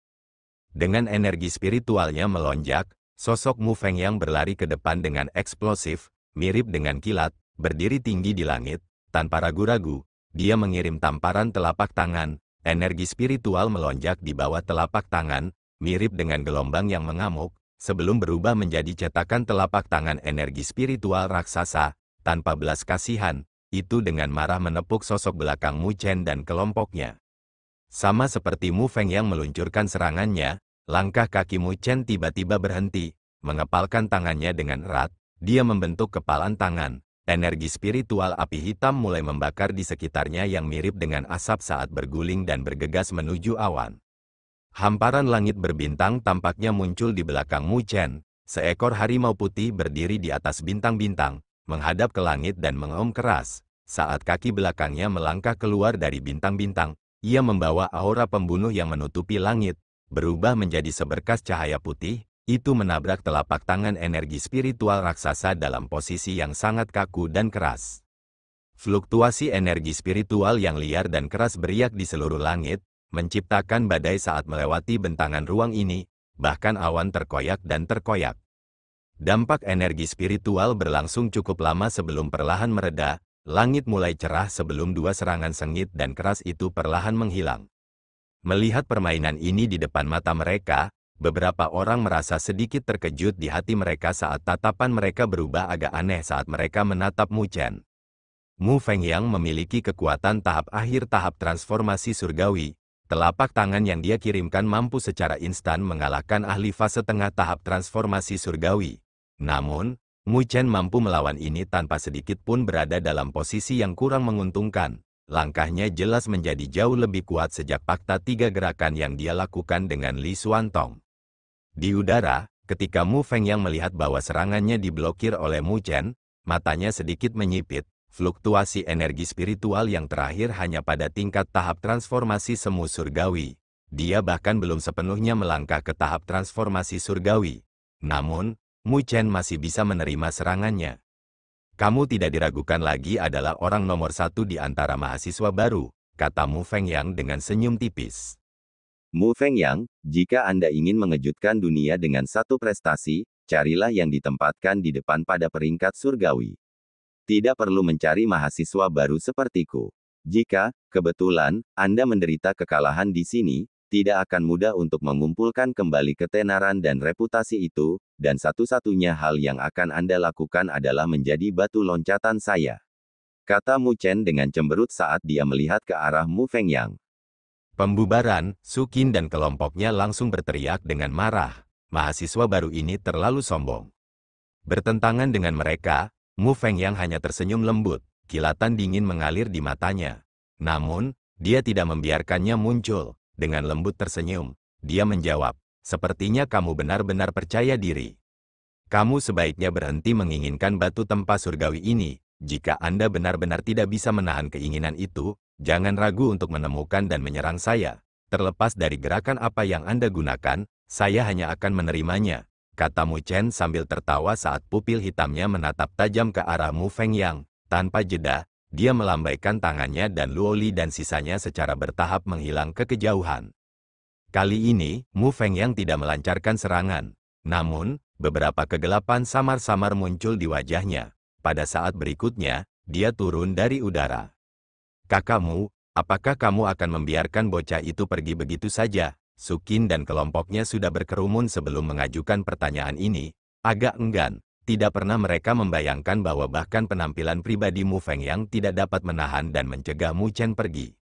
Dengan energi spiritualnya melonjak, sosok Mu Fengyang berlari ke depan dengan eksplosif, mirip dengan kilat, berdiri tinggi di langit. Tanpa ragu-ragu, dia mengirim tamparan telapak tangan. Energi spiritual melonjak di bawah telapak tangan, mirip dengan gelombang yang mengamuk, sebelum berubah menjadi cetakan telapak tangan energi spiritual raksasa. Tanpa belas kasihan, itu dengan marah menepuk sosok belakang Mu Chen dan kelompoknya. Sama seperti Mu Fengyang meluncurkan serangannya, langkah kaki Mu Chen tiba-tiba berhenti, mengepalkan tangannya dengan erat. Dia membentuk kepalan tangan. Energi spiritual api hitam mulai membakar di sekitarnya yang mirip dengan asap saat berguling dan bergegas menuju awan. Hamparan langit berbintang tampaknya muncul di belakang Mu Chen. Seekor harimau putih berdiri di atas bintang-bintang, menghadap ke langit dan mengaum keras. Saat kaki belakangnya melangkah keluar dari bintang-bintang, ia membawa aura pembunuh yang menutupi langit, berubah menjadi seberkas cahaya putih. Itu menabrak telapak tangan energi spiritual raksasa dalam posisi yang sangat kaku dan keras. Fluktuasi energi spiritual yang liar dan keras beriak di seluruh langit, menciptakan badai saat melewati bentangan ruang ini, bahkan awan terkoyak dan terkoyak. Dampak energi spiritual berlangsung cukup lama sebelum perlahan mereda, langit mulai cerah sebelum dua serangan sengit dan keras itu perlahan menghilang. Melihat permainan ini di depan mata mereka, beberapa orang merasa sedikit terkejut di hati mereka saat tatapan mereka berubah agak aneh saat mereka menatap Mu Chen. Mu Fengyang memiliki kekuatan tahap akhir tahap transformasi surgawi. Telapak tangan yang dia kirimkan mampu secara instan mengalahkan ahli fase tengah tahap transformasi surgawi. Namun, Mu Chen mampu melawan ini tanpa sedikit pun berada dalam posisi yang kurang menguntungkan. Langkahnya jelas menjadi jauh lebih kuat sejak fakta 3 gerakan yang dia lakukan dengan Li Xuantong. Di udara, ketika Mu Fengyang melihat bahwa serangannya diblokir oleh Mu Chen, matanya sedikit menyipit. Fluktuasi energi spiritual yang terakhir hanya pada tingkat tahap transformasi semu surgawi. Dia bahkan belum sepenuhnya melangkah ke tahap transformasi surgawi. Namun, Mu Chen masih bisa menerima serangannya. Kamu tidak diragukan lagi adalah orang nomor 1 di antara mahasiswa baru, kata Mu Fengyang dengan senyum tipis. Mu Fengyang, jika Anda ingin mengejutkan dunia dengan satu prestasi, carilah yang ditempatkan di depan pada peringkat surgawi. Tidak perlu mencari mahasiswa baru sepertiku. Jika, kebetulan, Anda menderita kekalahan di sini, tidak akan mudah untuk mengumpulkan kembali ketenaran dan reputasi itu, dan satu-satunya hal yang akan Anda lakukan adalah menjadi batu loncatan saya. Kata Mu Chen dengan cemberut saat dia melihat ke arah Mu Fengyang. Pembubaran, Su Qin dan kelompoknya langsung berteriak dengan marah. Mahasiswa baru ini terlalu sombong. Bertentangan dengan mereka, Mu Fengyang hanya tersenyum lembut, kilatan dingin mengalir di matanya. Namun, dia tidak membiarkannya muncul. Dengan lembut tersenyum, dia menjawab, sepertinya kamu benar-benar percaya diri. Kamu sebaiknya berhenti menginginkan batu tempa surgawi ini. Jika Anda benar-benar tidak bisa menahan keinginan itu, jangan ragu untuk menemukan dan menyerang saya. Terlepas dari gerakan apa yang Anda gunakan, saya hanya akan menerimanya, kata Mu Chen sambil tertawa saat pupil hitamnya menatap tajam ke arah Mu Fengyang. Tanpa jeda, dia melambaikan tangannya dan Luo Li dan sisanya secara bertahap menghilang ke kejauhan. Kali ini, Mu Fengyang tidak melancarkan serangan. Namun, beberapa kegelapan samar-samar muncul di wajahnya. Pada saat berikutnya, dia turun dari udara. Kakakmu, apakah kamu akan membiarkan bocah itu pergi begitu saja? Su Qin dan kelompoknya sudah berkerumun sebelum mengajukan pertanyaan ini. Agak enggan, tidak pernah mereka membayangkan bahwa bahkan penampilan pribadi Mu Fengyang tidak dapat menahan dan mencegah Mu Chen pergi.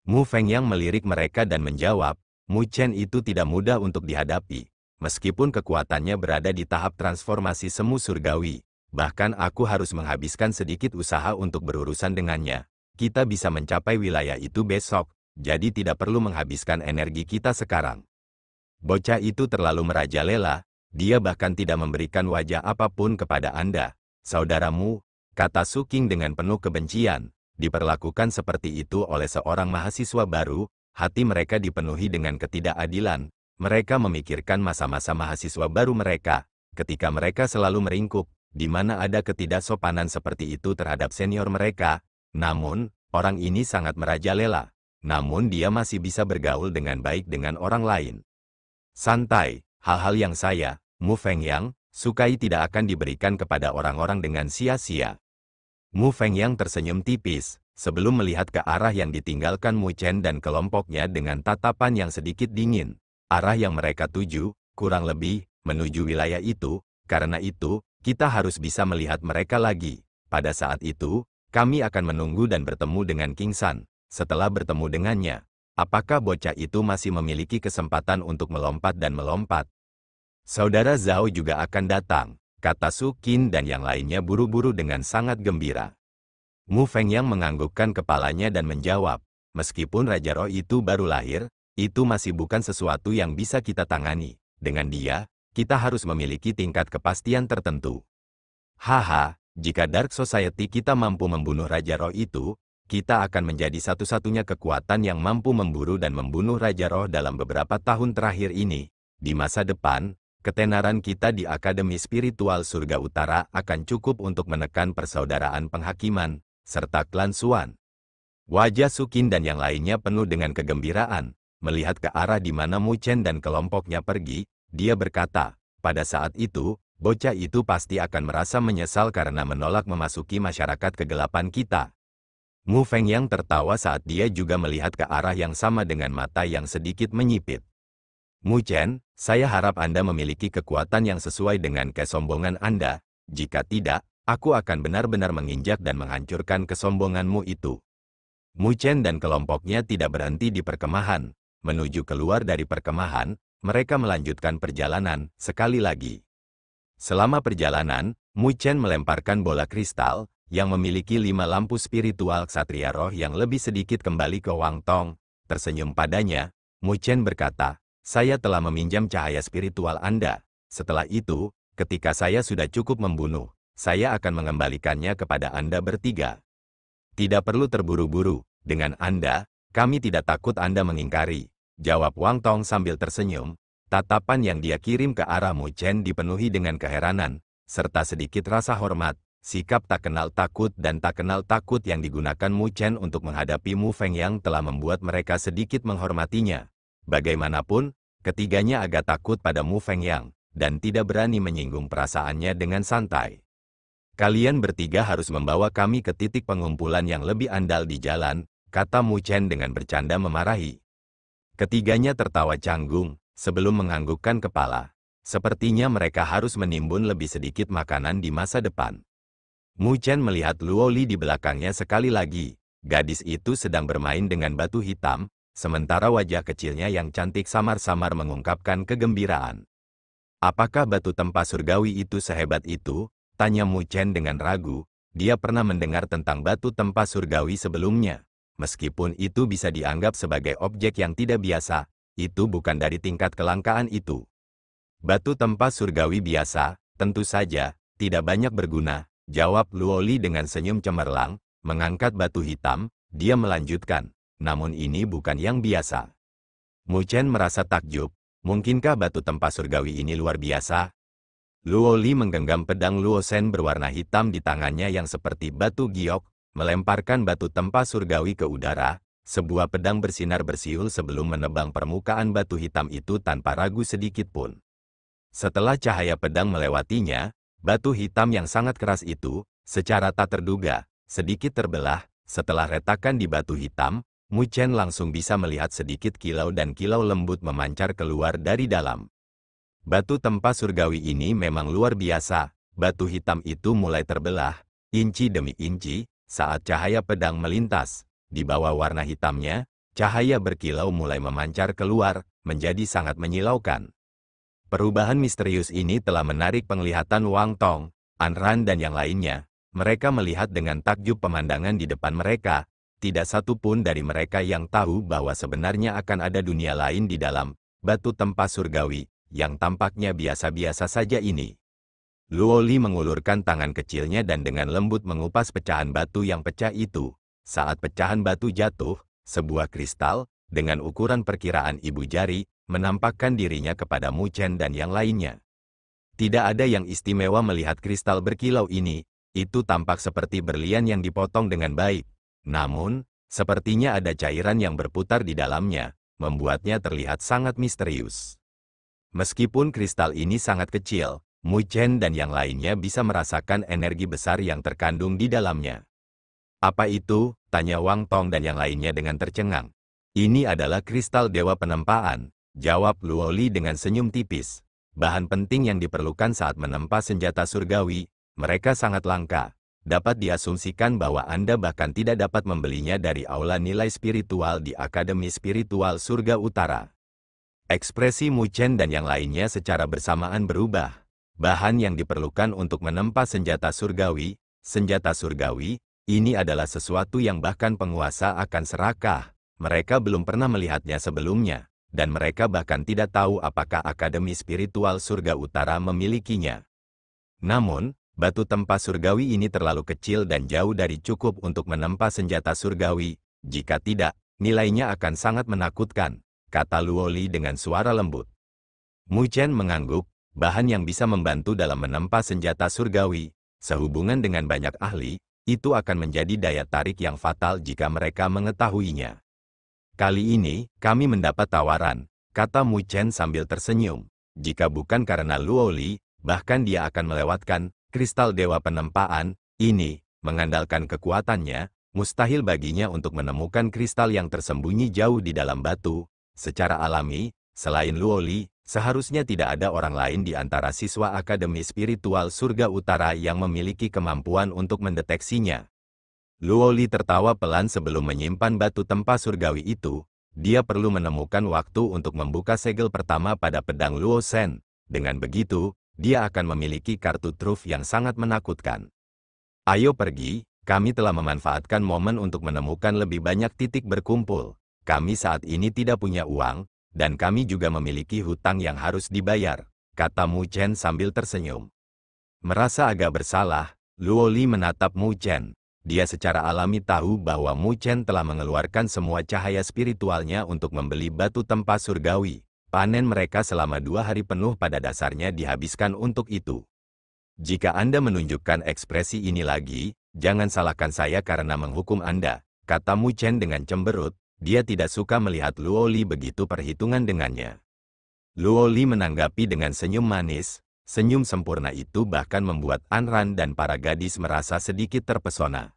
Mu Fengyang melirik mereka dan menjawab, Mu Chen itu tidak mudah untuk dihadapi. Meskipun kekuatannya berada di tahap transformasi semu surgawi, bahkan aku harus menghabiskan sedikit usaha untuk berurusan dengannya. Kita bisa mencapai wilayah itu besok, jadi tidak perlu menghabiskan energi kita sekarang. Bocah itu terlalu merajalela, dia bahkan tidak memberikan wajah apapun kepada Anda. Saudaramu, kata Su Qin dengan penuh kebencian. diperlakukan seperti itu oleh seorang mahasiswa baru, hati mereka dipenuhi dengan ketidakadilan. Mereka memikirkan masa-masa mahasiswa baru mereka, ketika mereka selalu meringkuk, di mana ada ketidaksopanan seperti itu terhadap senior mereka. Namun, orang ini sangat merajalela. Namun dia masih bisa bergaul dengan baik dengan orang lain. Santai, hal-hal yang saya, Mu Fengyang, sukai tidak akan diberikan kepada orang-orang dengan sia-sia. Mu Fengyang tersenyum tipis, sebelum melihat ke arah yang ditinggalkan Mu Chen dan kelompoknya dengan tatapan yang sedikit dingin. Arah yang mereka tuju, kurang lebih, menuju wilayah itu, karena itu, kita harus bisa melihat mereka lagi. Pada saat itu, kami akan menunggu dan bertemu dengan King San. Setelah bertemu dengannya, apakah bocah itu masih memiliki kesempatan untuk melompat dan melompat? Saudara Zhao juga akan datang, kata Su Qin dan yang lainnya buru-buru dengan sangat gembira. Mu Fengyang menganggukkan kepalanya dan menjawab, meskipun Raja Roh itu baru lahir, itu masih bukan sesuatu yang bisa kita tangani. Dengan dia, kita harus memiliki tingkat kepastian tertentu. Haha, jika Dark Society kita mampu membunuh Raja Roh itu, kita akan menjadi satu-satunya kekuatan yang mampu memburu dan membunuh Raja Roh dalam beberapa tahun terakhir ini. Di masa depan, ketenaran kita di Akademi Spiritual Surga Utara akan cukup untuk menekan persaudaraan penghakiman, serta klan Xuan. Wajah Su Qin dan yang lainnya penuh dengan kegembiraan. Melihat ke arah di mana Mu Chen dan kelompoknya pergi, dia berkata, pada saat itu, bocah itu pasti akan merasa menyesal karena menolak memasuki masyarakat kegelapan kita. Mu Fengyang tertawa saat dia juga melihat ke arah yang sama dengan mata yang sedikit menyipit. Mu Chen, saya harap Anda memiliki kekuatan yang sesuai dengan kesombongan Anda. Jika tidak, aku akan benar-benar menginjak dan menghancurkan kesombonganmu itu. Mu Chen dan kelompoknya tidak berhenti di perkemahan. Menuju keluar dari perkemahan, mereka melanjutkan perjalanan sekali lagi. Selama perjalanan, Mu Chen melemparkan bola kristal, yang memiliki 5 lampu spiritual Ksatria Roh yang lebih sedikit kembali ke Wang Tong. Tersenyum padanya, Mu Chen berkata, saya telah meminjam cahaya spiritual Anda. Setelah itu, ketika saya sudah cukup membunuh, saya akan mengembalikannya kepada Anda bertiga. Tidak perlu terburu-buru, dengan Anda, kami tidak takut Anda mengingkari, jawab Wang Tong sambil tersenyum. Tatapan yang dia kirim ke arah Mu Chen dipenuhi dengan keheranan, serta sedikit rasa hormat. Sikap tak kenal takut dan tak kenal takut yang digunakan Mu Chen untuk menghadapi Mu Fengyang telah membuat mereka sedikit menghormatinya. Bagaimanapun, ketiganya agak takut pada Mu Fengyang, dan tidak berani menyinggung perasaannya dengan santai. Kalian bertiga harus membawa kami ke titik pengumpulan yang lebih andal di jalan, kata Mu Chen dengan bercanda memarahi. Ketiganya tertawa canggung, sebelum menganggukkan kepala. Sepertinya mereka harus menimbun lebih sedikit makanan di masa depan. Mu Chen melihat Luo Li di belakangnya sekali lagi. Gadis itu sedang bermain dengan batu hitam, sementara wajah kecilnya yang cantik samar-samar mengungkapkan kegembiraan. Apakah batu tempa surgawi itu sehebat itu? Tanya Mu Chen dengan ragu. Dia pernah mendengar tentang batu tempa surgawi sebelumnya. Meskipun itu bisa dianggap sebagai objek yang tidak biasa, itu bukan dari tingkat kelangkaan itu. Batu tempa surgawi biasa, tentu saja, tidak banyak berguna, jawab Luo Li dengan senyum cemerlang. Mengangkat batu hitam, dia melanjutkan, namun ini bukan yang biasa. Mu Chen merasa takjub, mungkinkah batu tempa surgawi ini luar biasa? Luo Li menggenggam pedang Luo Shen berwarna hitam di tangannya yang seperti batu giok, melemparkan batu tempa surgawi ke udara. Sebuah pedang bersinar bersiul sebelum menebang permukaan batu hitam itu tanpa ragu sedikit pun. Setelah cahaya pedang melewatinya, batu hitam yang sangat keras itu, secara tak terduga, sedikit terbelah. Setelah retakan di batu hitam, Mu Chen langsung bisa melihat sedikit kilau dan kilau lembut memancar keluar dari dalam. Batu tempa surgawi ini memang luar biasa. Batu hitam itu mulai terbelah, inci demi inci, saat cahaya pedang melintas. Di bawah warna hitamnya, cahaya berkilau mulai memancar keluar, menjadi sangat menyilaukan. Perubahan misterius ini telah menarik penglihatan Wang Tong, An Ran dan yang lainnya. Mereka melihat dengan takjub pemandangan di depan mereka. Tidak satu pun dari mereka yang tahu bahwa sebenarnya akan ada dunia lain di dalam batu tempa surgawi, yang tampaknya biasa-biasa saja ini. Luo Li mengulurkan tangan kecilnya dan dengan lembut mengupas pecahan batu yang pecah itu. saat pecahan batu jatuh, sebuah kristal, dengan ukuran perkiraan ibu jari, menampakkan dirinya kepada Mu Chen dan yang lainnya. Tidak ada yang istimewa melihat kristal berkilau ini, itu tampak seperti berlian yang dipotong dengan baik. Namun, sepertinya ada cairan yang berputar di dalamnya, membuatnya terlihat sangat misterius. Meskipun kristal ini sangat kecil, Mu Chen dan yang lainnya bisa merasakan energi besar yang terkandung di dalamnya. Apa itu? Tanya Wang Tong dan yang lainnya dengan tercengang. Ini adalah kristal dewa penempaan, jawab Luo Li dengan senyum tipis. Bahan penting yang diperlukan saat menempa senjata surgawi, mereka sangat langka. Dapat diasumsikan bahwa Anda bahkan tidak dapat membelinya dari aula nilai spiritual di Akademi Spiritual Surga Utara. Ekspresi Mu Chen dan yang lainnya secara bersamaan berubah. Bahan yang diperlukan untuk menempa senjata surgawi, ini adalah sesuatu yang bahkan penguasa akan serakah. Mereka belum pernah melihatnya sebelumnya, dan mereka bahkan tidak tahu apakah Akademi Spiritual Surga Utara memilikinya. Namun, batu tempa surgawi ini terlalu kecil dan jauh dari cukup untuk menempa senjata surgawi. Jika tidak, nilainya akan sangat menakutkan, kata Luo Li dengan suara lembut. Mu Chen mengangguk, bahan yang bisa membantu dalam menempa senjata surgawi, sehubungan dengan banyak ahli, itu akan menjadi daya tarik yang fatal jika mereka mengetahuinya. Kali ini, kami mendapat tawaran, kata Mu Chen sambil tersenyum. Jika bukan karena Luo Li, bahkan dia akan melewatkan kristal dewa penempaan ini. Mengandalkan kekuatannya, mustahil baginya untuk menemukan kristal yang tersembunyi jauh di dalam batu. Secara alami, selain Luo Li, seharusnya tidak ada orang lain di antara siswa Akademi Spiritual Surga Utara yang memiliki kemampuan untuk mendeteksinya. Luo Li tertawa pelan sebelum menyimpan batu tempa surgawi itu. Dia perlu menemukan waktu untuk membuka segel pertama pada pedang Luo Shen. Dengan begitu, dia akan memiliki kartu truf yang sangat menakutkan. Ayo pergi, kami telah memanfaatkan momen untuk menemukan lebih banyak titik berkumpul. Kami saat ini tidak punya uang, dan kami juga memiliki hutang yang harus dibayar, kata Mu Chen sambil tersenyum. Merasa agak bersalah, Luo Li menatap Mu Chen. Dia secara alami tahu bahwa Mu Chen telah mengeluarkan semua cahaya spiritualnya untuk membeli batu tempa surgawi. Panen mereka selama 2 hari penuh pada dasarnya dihabiskan untuk itu. Jika Anda menunjukkan ekspresi ini lagi, jangan salahkan saya karena menghukum Anda, kata Mu Chen dengan cemberut. Dia tidak suka melihat Luo Li begitu perhitungan dengannya. Luo Li menanggapi dengan senyum manis. Senyum sempurna itu bahkan membuat Anran dan para gadis merasa sedikit terpesona.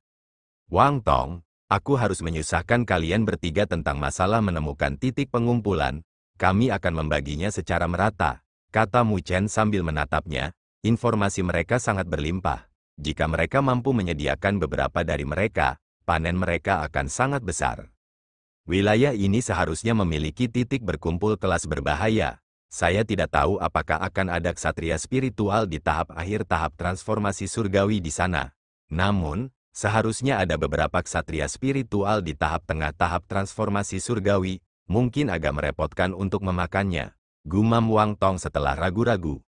Wang Tong, aku harus menyusahkan kalian bertiga tentang masalah menemukan titik pengumpulan. Kami akan membaginya secara merata, kata Mu Chen sambil menatapnya. Informasi mereka sangat berlimpah. Jika mereka mampu menyediakan beberapa dari mereka, panen mereka akan sangat besar. Wilayah ini seharusnya memiliki titik berkumpul kelas berbahaya. Saya tidak tahu apakah akan ada ksatria spiritual di tahap akhir tahap transformasi surgawi di sana. Namun, seharusnya ada beberapa ksatria spiritual di tahap tengah tahap transformasi surgawi, mungkin agak merepotkan untuk memakannya. Gumam Wang Tong setelah ragu-ragu.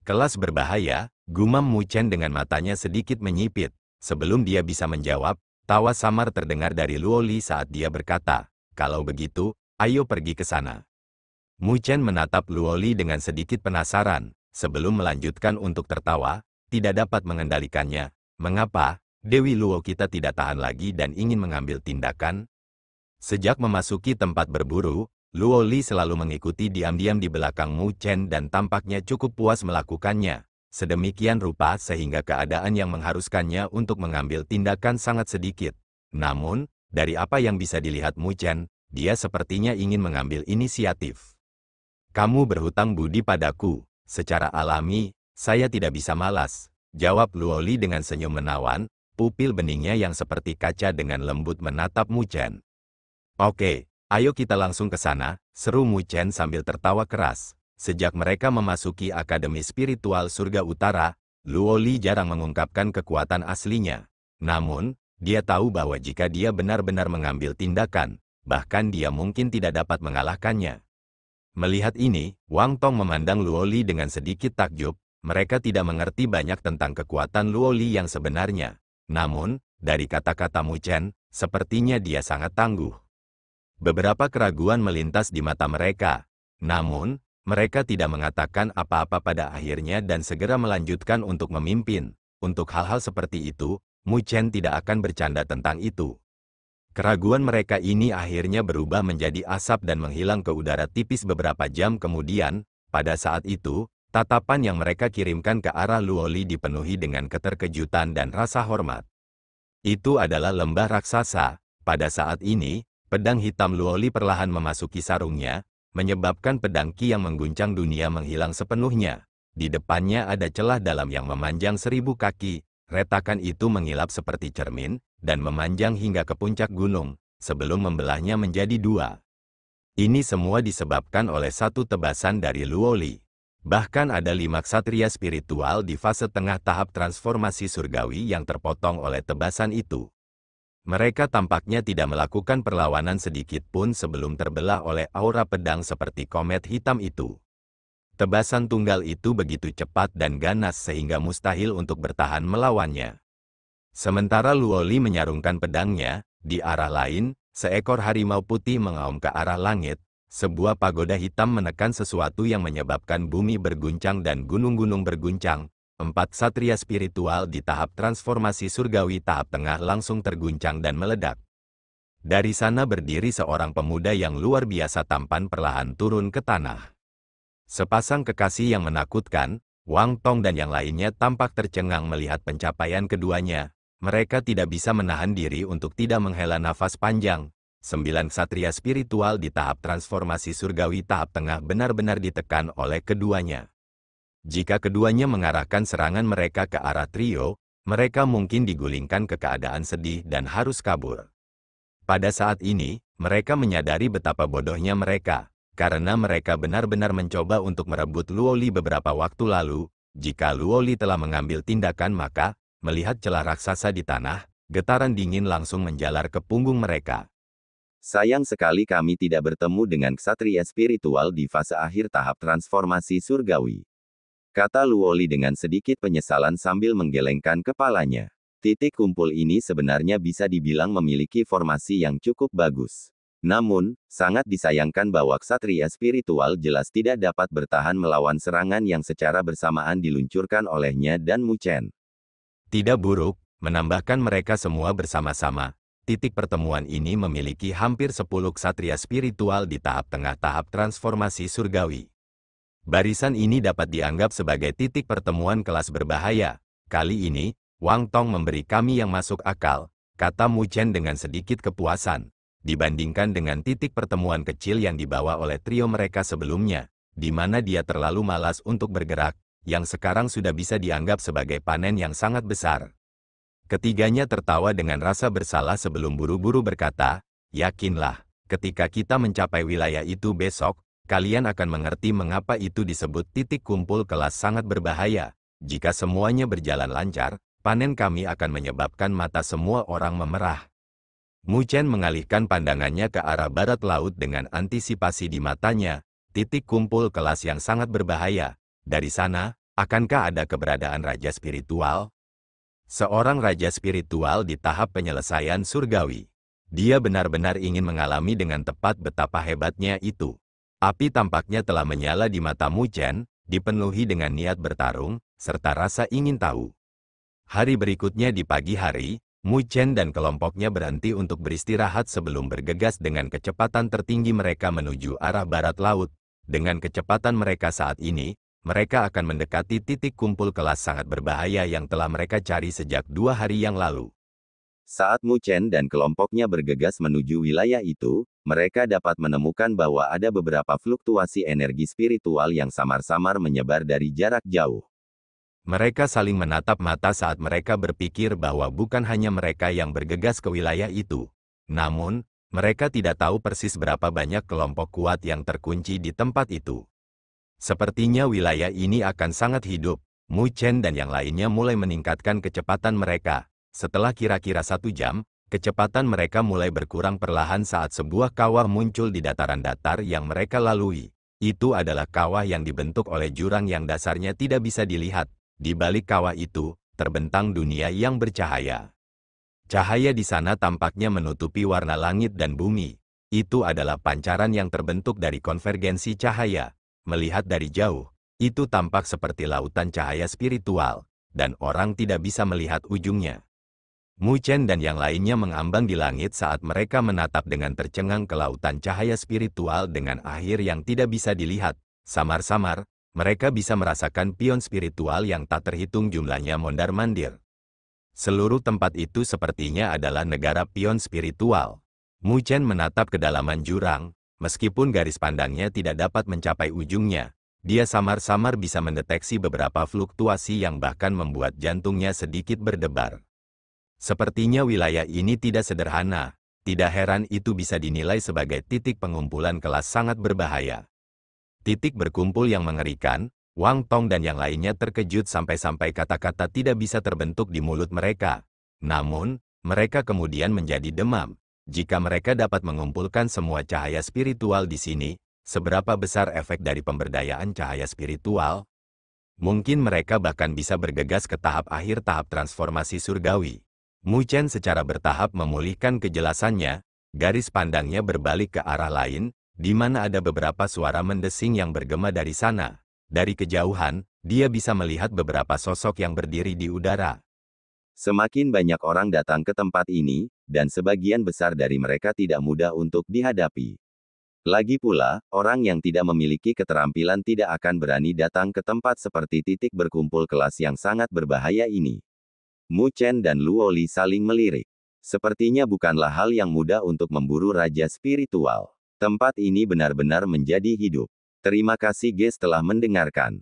Kelas berbahaya, gumam Mu Chen dengan matanya sedikit menyipit. Sebelum dia bisa menjawab, tawa samar terdengar dari Luo Li saat dia berkata, kalau begitu, ayo pergi ke sana. Mu Chen menatap Luo Li dengan sedikit penasaran. Sebelum melanjutkan untuk tertawa, tidak dapat mengendalikannya. Mengapa, Dewi Luo kita tidak tahan lagi dan ingin mengambil tindakan? Sejak memasuki tempat berburu, Luo Li selalu mengikuti diam-diam di belakang Mu Chen dan tampaknya cukup puas melakukannya. Sedemikian rupa sehingga keadaan yang mengharuskannya untuk mengambil tindakan sangat sedikit. Namun, dari apa yang bisa dilihat Mu Chen, dia sepertinya ingin mengambil inisiatif. Kamu berhutang budi padaku. Secara alami, saya tidak bisa malas, jawab Luo Li dengan senyum menawan, pupil beningnya yang seperti kaca dengan lembut menatap Mu Chen. Oke, ayo kita langsung ke sana, seru Mu Chen sambil tertawa keras. Sejak mereka memasuki Akademi Spiritual Surga Utara, Luo Li jarang mengungkapkan kekuatan aslinya. Namun, dia tahu bahwa jika dia benar-benar mengambil tindakan, bahkan dia mungkin tidak dapat mengalahkannya. Melihat ini, Wang Tong memandang Luo Li dengan sedikit takjub. Mereka tidak mengerti banyak tentang kekuatan Luo Li yang sebenarnya. Namun, dari kata-kata Mu Chen, Sepertinya dia sangat tangguh. Beberapa keraguan melintas di mata mereka. Namun, mereka tidak mengatakan apa-apa pada akhirnya dan segera melanjutkan untuk memimpin. Untuk hal-hal seperti itu, Mu Chen tidak akan bercanda tentang itu. Keraguan mereka ini akhirnya berubah menjadi asap dan menghilang ke udara tipis beberapa jam kemudian. Pada saat itu, tatapan yang mereka kirimkan ke arah Luoli dipenuhi dengan keterkejutan dan rasa hormat. Itu adalah lembah raksasa. Pada saat ini, pedang hitam Luoli perlahan memasuki sarungnya, menyebabkan pedang Qi yang mengguncang dunia menghilang sepenuhnya. Di depannya ada celah dalam yang memanjang 1000 kaki. Retakan itu mengilap seperti cermin, dan memanjang hingga ke puncak gunung, sebelum membelahnya menjadi dua. Ini semua disebabkan oleh satu tebasan dari Luoli. Bahkan ada 5 ksatria spiritual di fase tengah tahap transformasi surgawi yang terpotong oleh tebasan itu. Mereka tampaknya tidak melakukan perlawanan sedikit pun sebelum terbelah oleh aura pedang seperti komet hitam itu. Tebasan tunggal itu begitu cepat dan ganas sehingga mustahil untuk bertahan melawannya. Sementara Luoli menyarungkan pedangnya, di arah lain, seekor harimau putih mengaum ke arah langit. Sebuah pagoda hitam menekan sesuatu yang menyebabkan bumi berguncang dan gunung-gunung berguncang. 4 ksatria spiritual di tahap transformasi surgawi tahap tengah langsung terguncang dan meledak. Dari sana berdiri seorang pemuda yang luar biasa tampan perlahan turun ke tanah. Sepasang kekasih yang menakutkan, Wang Tong dan yang lainnya tampak tercengang melihat pencapaian keduanya. Mereka tidak bisa menahan diri untuk tidak menghela nafas panjang. 9 ksatria spiritual di tahap transformasi surgawi tahap tengah benar-benar ditekan oleh keduanya. Jika keduanya mengarahkan serangan mereka ke arah trio, mereka mungkin digulingkan ke keadaan sedih dan harus kabur. Pada saat ini, mereka menyadari betapa bodohnya mereka, karena mereka benar-benar mencoba untuk merebut Luoli beberapa waktu lalu. Jika Luoli telah mengambil tindakan maka, melihat celah raksasa di tanah, getaran dingin langsung menjalar ke punggung mereka. Sayang sekali kami tidak bertemu dengan ksatria spiritual di fase akhir tahap transformasi surgawi. Kata Luoli dengan sedikit penyesalan sambil menggelengkan kepalanya. Titik kumpul ini sebenarnya bisa dibilang memiliki formasi yang cukup bagus. Namun, sangat disayangkan bahwa ksatria spiritual jelas tidak dapat bertahan melawan serangan yang secara bersamaan diluncurkan olehnya dan Mu Chen. Tidak buruk, menambahkan mereka semua bersama-sama. Titik pertemuan ini memiliki hampir 10 ksatria spiritual di tahap tengah tahap transformasi surgawi. Barisan ini dapat dianggap sebagai titik pertemuan kelas berbahaya. Kali ini, Wang Tong memberi kami yang masuk akal, kata Mu Chen dengan sedikit kepuasan. Dibandingkan dengan titik pertemuan kecil yang dibawa oleh trio mereka sebelumnya, di mana dia terlalu malas untuk bergerak, yang sekarang sudah bisa dianggap sebagai panen yang sangat besar. Ketiganya tertawa dengan rasa bersalah sebelum buru-buru berkata, yakinlah, ketika kita mencapai wilayah itu besok, kalian akan mengerti mengapa itu disebut titik kumpul kelas sangat berbahaya. Jika semuanya berjalan lancar, panen kami akan menyebabkan mata semua orang memerah. Mu Chen mengalihkan pandangannya ke arah barat laut dengan antisipasi di matanya, titik kumpul kelas yang sangat berbahaya. Dari sana, akankah ada keberadaan raja spiritual? Seorang raja spiritual di tahap penyelesaian surgawi. Dia benar-benar ingin mengalami dengan tepat betapa hebatnya itu. Api tampaknya telah menyala di mata Mu Chen, dipenuhi dengan niat bertarung, serta rasa ingin tahu. Hari berikutnya di pagi hari, Mu Chen dan kelompoknya berhenti untuk beristirahat sebelum bergegas dengan kecepatan tertinggi mereka menuju arah barat laut. Dengan kecepatan mereka saat ini, mereka akan mendekati titik kumpul kelas sangat berbahaya yang telah mereka cari sejak 2 hari yang lalu. Saat Mu Chen dan kelompoknya bergegas menuju wilayah itu, mereka dapat menemukan bahwa ada beberapa fluktuasi energi spiritual yang samar-samar menyebar dari jarak jauh. Mereka saling menatap mata saat mereka berpikir bahwa bukan hanya mereka yang bergegas ke wilayah itu. Namun, mereka tidak tahu persis berapa banyak kelompok kuat yang terkunci di tempat itu. Sepertinya wilayah ini akan sangat hidup. Mu Chen dan yang lainnya mulai meningkatkan kecepatan mereka. Setelah kira-kira 1 jam, kecepatan mereka mulai berkurang perlahan saat sebuah kawah muncul di dataran datar yang mereka lalui. Itu adalah kawah yang dibentuk oleh jurang yang dasarnya tidak bisa dilihat. Di balik kawah itu, terbentang dunia yang bercahaya. Cahaya di sana tampaknya menutupi warna langit dan bumi. Itu adalah pancaran yang terbentuk dari konvergensi cahaya. Melihat dari jauh, itu tampak seperti lautan cahaya spiritual, dan orang tidak bisa melihat ujungnya. Mu Chen dan yang lainnya mengambang di langit saat mereka menatap dengan tercengang ke lautan cahaya spiritual dengan akhir yang tidak bisa dilihat. Samar-samar, mereka bisa merasakan pion spiritual yang tak terhitung jumlahnya mondar-mandir. Seluruh tempat itu sepertinya adalah negara pion spiritual. Mu Chen menatap kedalaman jurang, meskipun garis pandangnya tidak dapat mencapai ujungnya. Dia samar-samar bisa mendeteksi beberapa fluktuasi yang bahkan membuat jantungnya sedikit berdebar. Sepertinya wilayah ini tidak sederhana. Tidak heran itu bisa dinilai sebagai titik pengumpulan kelas sangat berbahaya. Titik berkumpul yang mengerikan. Wang Tong dan yang lainnya terkejut sampai-sampai kata-kata tidak bisa terbentuk di mulut mereka. Namun, mereka kemudian menjadi demam. Jika mereka dapat mengumpulkan semua cahaya spiritual di sini, seberapa besar efek dari pemberdayaan cahaya spiritual? Mungkin mereka bahkan bisa bergegas ke tahap akhir tahap transformasi surgawi. Mu Chen secara bertahap memulihkan kejelasannya, garis pandangnya berbalik ke arah lain, di mana ada beberapa suara mendesing yang bergema dari sana. Dari kejauhan, dia bisa melihat beberapa sosok yang berdiri di udara. Semakin banyak orang datang ke tempat ini, dan sebagian besar dari mereka tidak mudah untuk dihadapi. Lagi pula, orang yang tidak memiliki keterampilan tidak akan berani datang ke tempat seperti titik berkumpul kelas yang sangat berbahaya ini. Mu Chen dan Luo Li saling melirik. Sepertinya bukanlah hal yang mudah untuk memburu raja spiritual. Tempat ini benar-benar menjadi hidup. Terima kasih guys telah mendengarkan.